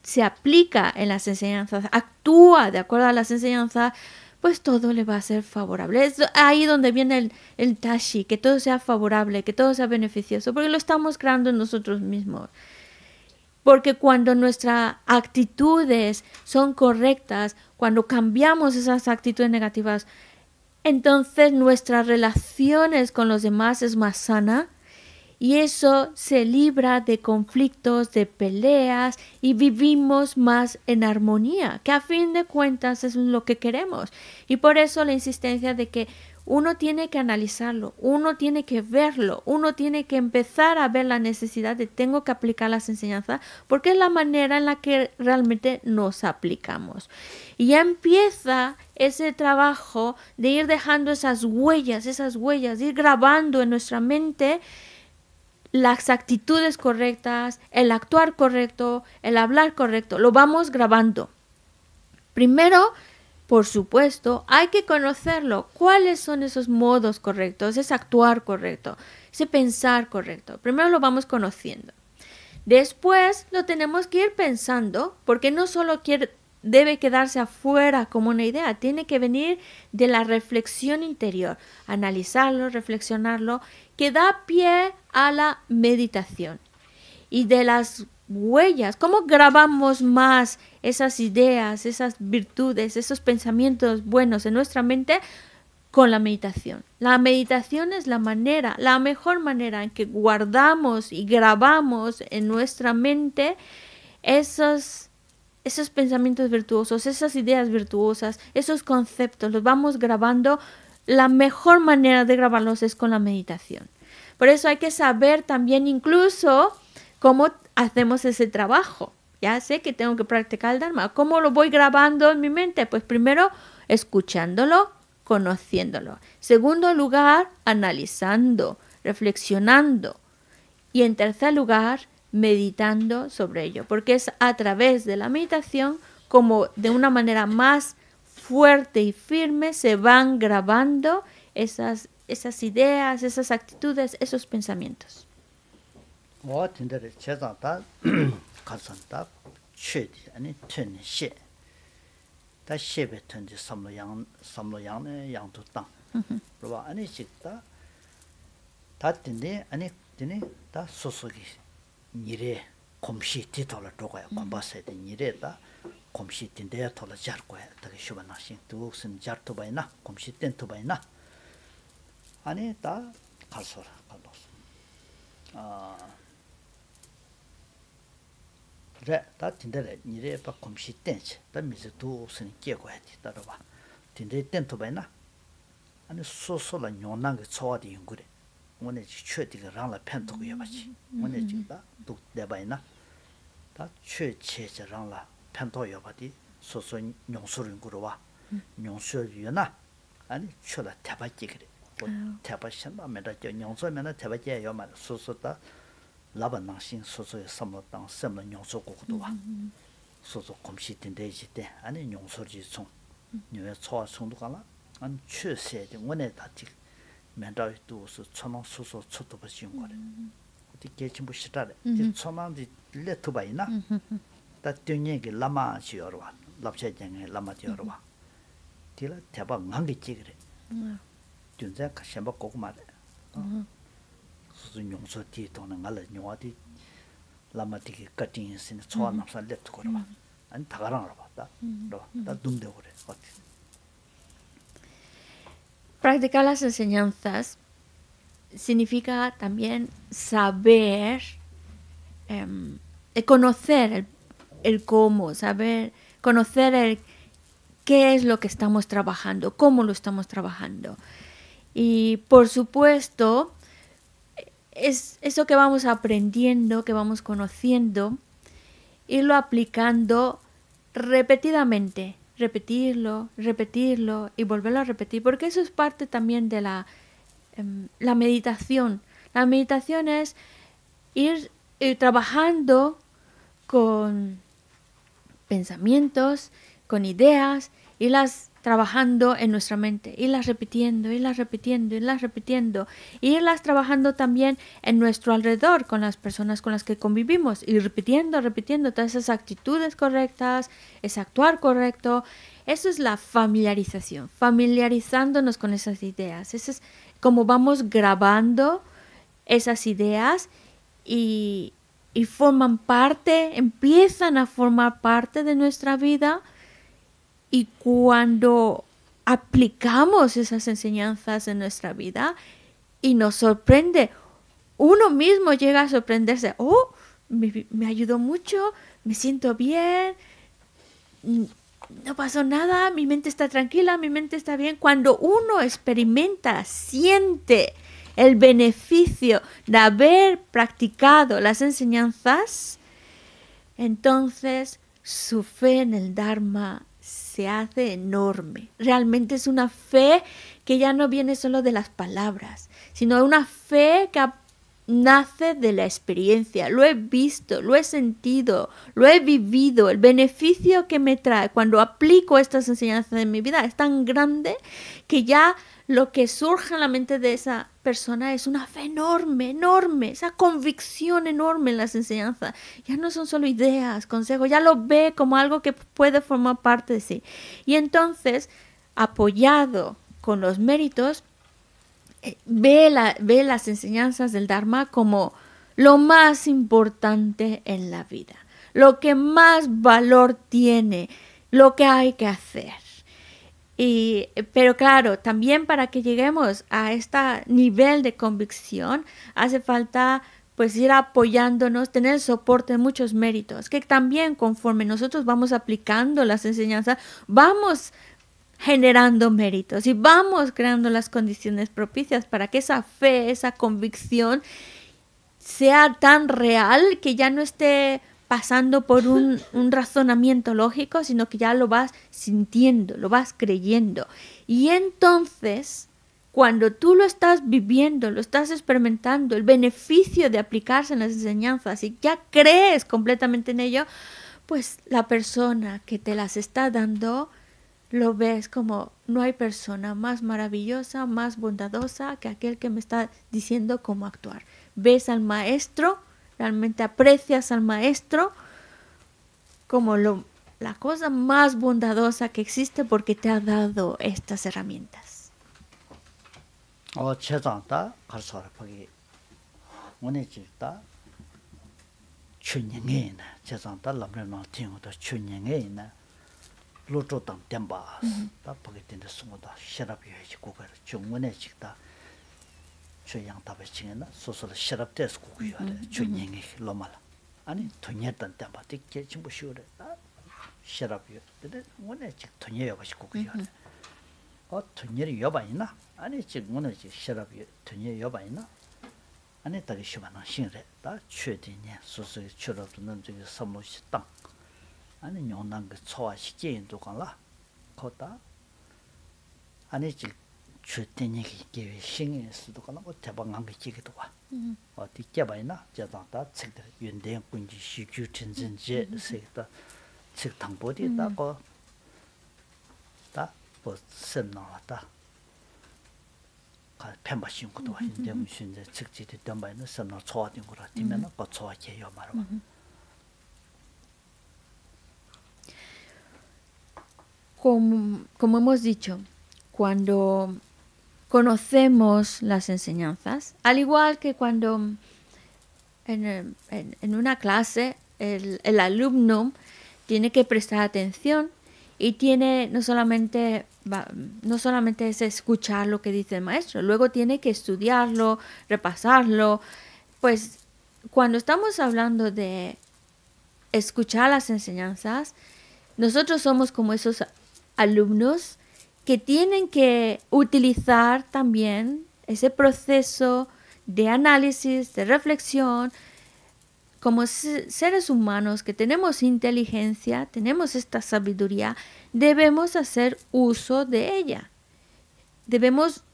A: se aplica en las enseñanzas, actúa de acuerdo a las enseñanzas, pues todo le va a ser favorable. Es ahí donde viene el tashi, que todo sea favorable, que todo sea beneficioso, porque lo estamos creando en nosotros mismos. Porque cuando nuestras actitudes son correctas, cuando cambiamos esas actitudes negativas, entonces nuestras relaciones con los demás es más sana. Y eso se libra de conflictos, de peleas y vivimos más en armonía, que a fin de cuentas es lo que queremos. Y por eso la insistencia de que uno tiene que analizarlo, uno tiene que verlo, uno tiene que empezar a ver la necesidad de tengo que aplicar las enseñanzas, porque es la manera en la que realmente nos aplicamos. Y ya empieza ese trabajo de ir dejando esas huellas, de ir grabando en nuestra mente las actitudes correctas, el actuar correcto, el hablar correcto, lo vamos grabando. Primero, por supuesto, hay que conocerlo. ¿Cuáles son esos modos correctos, ese actuar correcto, ese pensar correcto? Primero lo vamos conociendo. Después lo tenemos que ir pensando, porque no solo debe quedarse afuera como una idea, tiene que venir de la reflexión interior, analizarlo, reflexionarlo, que da pie a la meditación. Y de las huellas, ¿cómo grabamos más esas ideas, esas virtudes, esos pensamientos buenos en nuestra mente? Con la meditación. La meditación es la mejor manera en que guardamos y grabamos en nuestra mente esos pensamientos virtuosos, esas ideas virtuosas, esos conceptos, los vamos grabando. La mejor manera de grabarlos es con la meditación. Por eso hay que saber también incluso cómo hacemos ese trabajo. Ya sé que tengo que practicar el Dharma. ¿Cómo lo voy grabando en mi mente? Pues primero, escuchándolo, conociéndolo. Segundo lugar, analizando, reflexionando. Y en tercer lugar, meditando sobre ello. Porque es a través de la meditación como de una manera más fuerte y firme se van grabando esas ideas, esas actitudes, esos pensamientos.
B: 다 셰베 턴지 삼로양네 양도 땅 그러봐 아니 식다 다든데 아니 드네 다 소소기 니레 곰시 뒤돌아 dro가야 곰바세데 니레다 곰시 딘데 돌아 자르고야 다게 쇼바나신 두옥슨 자르토바이나 곰시 땐토바이나 아니 다 갈소라 갈로스 그래, 다 딘데래 니레 바 곰시 땐치 다 미즈도 스니 깨고야지 따라봐 딘데 땐토 바이나 아니 소소라 뇽난게 초와디 연구래 오늘 최디가 랑라 펜토고 여바지 오늘 지다 도 내바이나 다 최체자 랑라 펜토 여바디 소소 뇽소를 연구로와 뇽소유나 아니 최라 대바지 그래 대바신다 메다 뇽소면은 대바지 여마 소소다 라반낭신 소소의 삼로당 셈로 용소고도와 소소 검시된데지때 아니 용소지 총 녀의 초와 총도가라 안 최세의 원에 다지 멘다이도스 천원 소소 초도 버신 거래 어디 개침부 시다래 이 천원지 레토바이나 다 뛰니게 라마 지어와 랍체쟁에 라마 지어와 딜라 대박 망게 찍으래 준자 가셔봐 고고 말해 용서 뒤도는 알아 녀와디 라마티기 카팅스는 초안합사 렛고라 아니 다가랑 알아봤다 다 둠데 그래
A: Practicar las enseñanzas significa también saber conocer el cómo, saber conocer el qué es lo que estamos trabajando, cómo lo estamos trabajando. Y por supuesto es eso que vamos aprendiendo, que vamos conociendo, irlo aplicando repetidamente, repetirlo y volverlo a repetir, porque eso es parte también de la meditación. La meditación es ir trabajando con pensamientos, con ideas, irlas trabajando en nuestra mente, irlas repitiendo, irlas trabajando también en nuestro alrededor, con las personas con las que convivimos, y repitiendo todas esas actitudes correctas, ese actuar correcto. Eso es la familiarización, familiarizándonos con esas ideas. Eso es como vamos grabando esas ideas y forman parte, empiezan a formar parte de nuestra vida. Y cuando aplicamos esas enseñanzas en nuestra vida y nos sorprende, uno mismo llega a sorprenderse. Oh, me ayudó mucho, me siento bien, no pasó nada, mi mente está tranquila, mi mente está bien. Cuando uno experimenta, siente el beneficio de haber practicado las enseñanzas, entonces su fe en el Dharma se hace enorme. Realmente es una fe que ya no viene solo de las palabras, sino una fe que nace de la experiencia. Lo he visto, lo he sentido, lo he vivido. El beneficio que me trae cuando aplico estas enseñanzas en mi vida es tan grande que ya lo que surge en la mente de esa persona es una fe enorme, enorme, esa convicción enorme en las enseñanzas. Ya no son solo ideas, consejos, ya lo ve como algo que puede formar parte de sí. Y entonces, apoyado con los méritos, ve las enseñanzas del Dharma como lo más importante en la vida, lo que más valor tiene, lo que hay que hacer. Pero claro, también para que lleguemos a este nivel de convicción hace falta pues ir apoyándonos, tener el soporte de muchos méritos, que también conforme nosotros vamos aplicando las enseñanzas, vamos generando méritos y vamos creando las condiciones propicias para que esa fe, esa convicción sea tan real que ya no esté pasando por un razonamiento lógico, sino que ya lo vas sintiendo, lo vas creyendo. Y entonces, cuando tú lo estás viviendo, lo estás experimentando, el beneficio de aplicarse en las enseñanzas y ya crees completamente en ello, pues la persona que te las está dando lo ves como no hay persona más maravillosa, más bondadosa que aquel que me está diciendo cómo actuar. Ves al maestro, realmente aprecias al maestro como la cosa más bondadosa que existe porque te ha dado estas herramientas.
B: 최장다 가르쳐라 보기 원해질다 춘영에나 최장다 람르나 팅어도 춘영에나 로조당 템바 다 보게 된다 숨어다 셔랍이지 고가를 중원에 직다 최양답에 칭에나 소소를 셔랍돼서 고고요 춘영에 로말 아니 돈이었던 템바 되게 좀 보시오래 셔랍이 근데 원에 직 돈이여 가지고 고고요 돈이 여바이나 아니 지금 오늘 지 셔랍이 돈이 여바이나 아니 다리 시바나 신래 다 최대냐 소소 추럽는 저기 선물시 땅 아니 용난 그 초와 식재인도 간라 거다 아니 지 최대냐 이게 신의 수도 간라 뭐 대방한 게 지기도 와 어디 깨바이나 저다다 책들 윤대행 군지 시규 전전제 세다 책 당보디다고 다 뭐 선나왔다 펜바신 것도 아닌데 무슨 이제 측지대 때문에 선나 좋아진 거라 되면 거 좋아해요 말아.
A: Como hemos dicho, cuando conocemos las enseñanzas, al igual que cuando en una clase el alumno tiene que prestar atención y tiene no solamente es escuchar lo que dice el maestro, luego tiene que estudiarlo, repasarlo. Pues cuando estamos hablando de escuchar las enseñanzas, nosotros somos como esos alumnos que tienen que utilizar también ese proceso de análisis, de reflexión. Como seres humanos que tenemos inteligencia, tenemos esta sabiduría, debemos hacer uso de ella. Debemos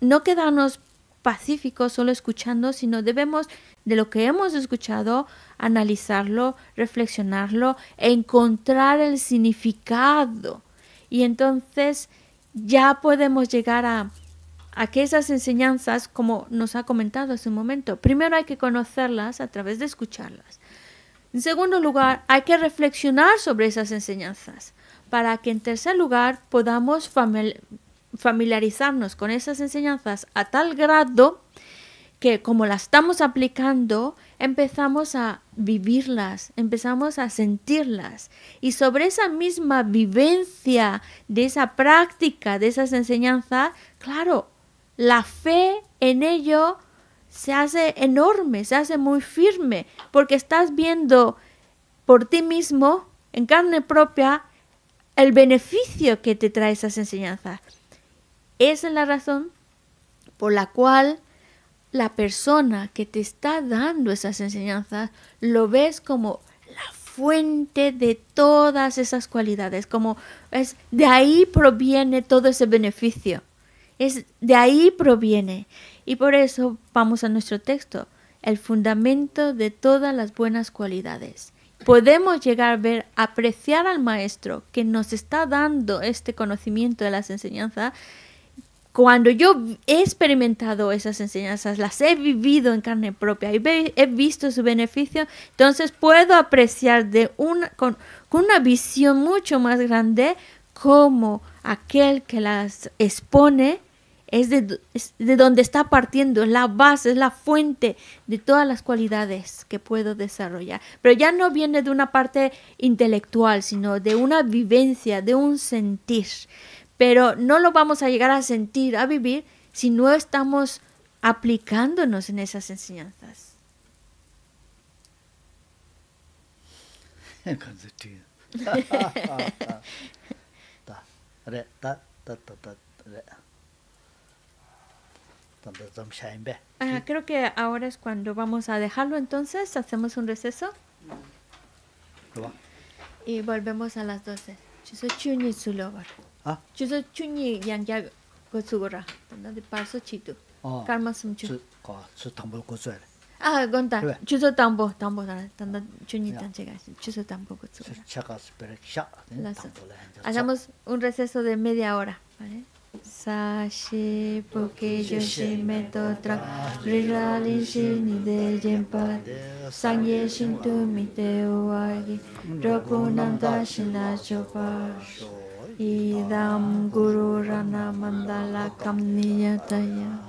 A: no quedarnos pacíficos solo escuchando, sino debemos, de lo que hemos escuchado, analizarlo, reflexionarlo, encontrar el significado. Y entonces ya podemos llegar a que esas enseñanzas, como nos ha comentado hace un momento, primero hay que conocerlas a través de escucharlas. En segundo lugar, hay que reflexionar sobre esas enseñanzas para que en tercer lugar podamos familiarizarnos con esas enseñanzas a tal grado que como las estamos aplicando, empezamos a vivirlas, empezamos a sentirlas. Y sobre esa misma vivencia de esa práctica, de esas enseñanzas, claro, la fe en ello se hace enorme, se hace muy firme, porque estás viendo por ti mismo, en carne propia, el beneficio que te trae esas enseñanzas. Esa es la razón por la cual la persona que te está dando esas enseñanzas lo ves como la fuente de todas esas cualidades, como es de ahí proviene todo ese beneficio, es de ahí proviene. Y por eso vamos a nuestro texto, el fundamento de todas las buenas cualidades. Podemos llegar a ver, apreciar al maestro que nos está dando este conocimiento de las enseñanzas. Cuando yo he experimentado esas enseñanzas, las he vivido en carne propia y he visto su beneficio, entonces puedo apreciar con una visión mucho más grande cómo aquel que las expone es de donde está partiendo, es la base, es la fuente de todas las cualidades que puedo desarrollar. Pero ya no viene de una parte intelectual, sino de una vivencia, de un sentir. Pero no lo vamos a llegar a sentir, a vivir, si no estamos aplicándonos en esas enseñanzas. Creo que ahora es cuando vamos a dejarlo, entonces hacemos un receso y volvemos a las 12. Chuso chuni yang ya gozugora, de paso chito. Karma sumchu. Gonta. Chuso tambo, tanda chuni tan llega. Chuso tambo gozugora. Hacemos un receso de media hora, ¿vale? Sashi porque yoshi meto tra riralin shini de jempa sangye shintu mite uagi rokunanda shina chopa idam guru rana mandala kamniyataya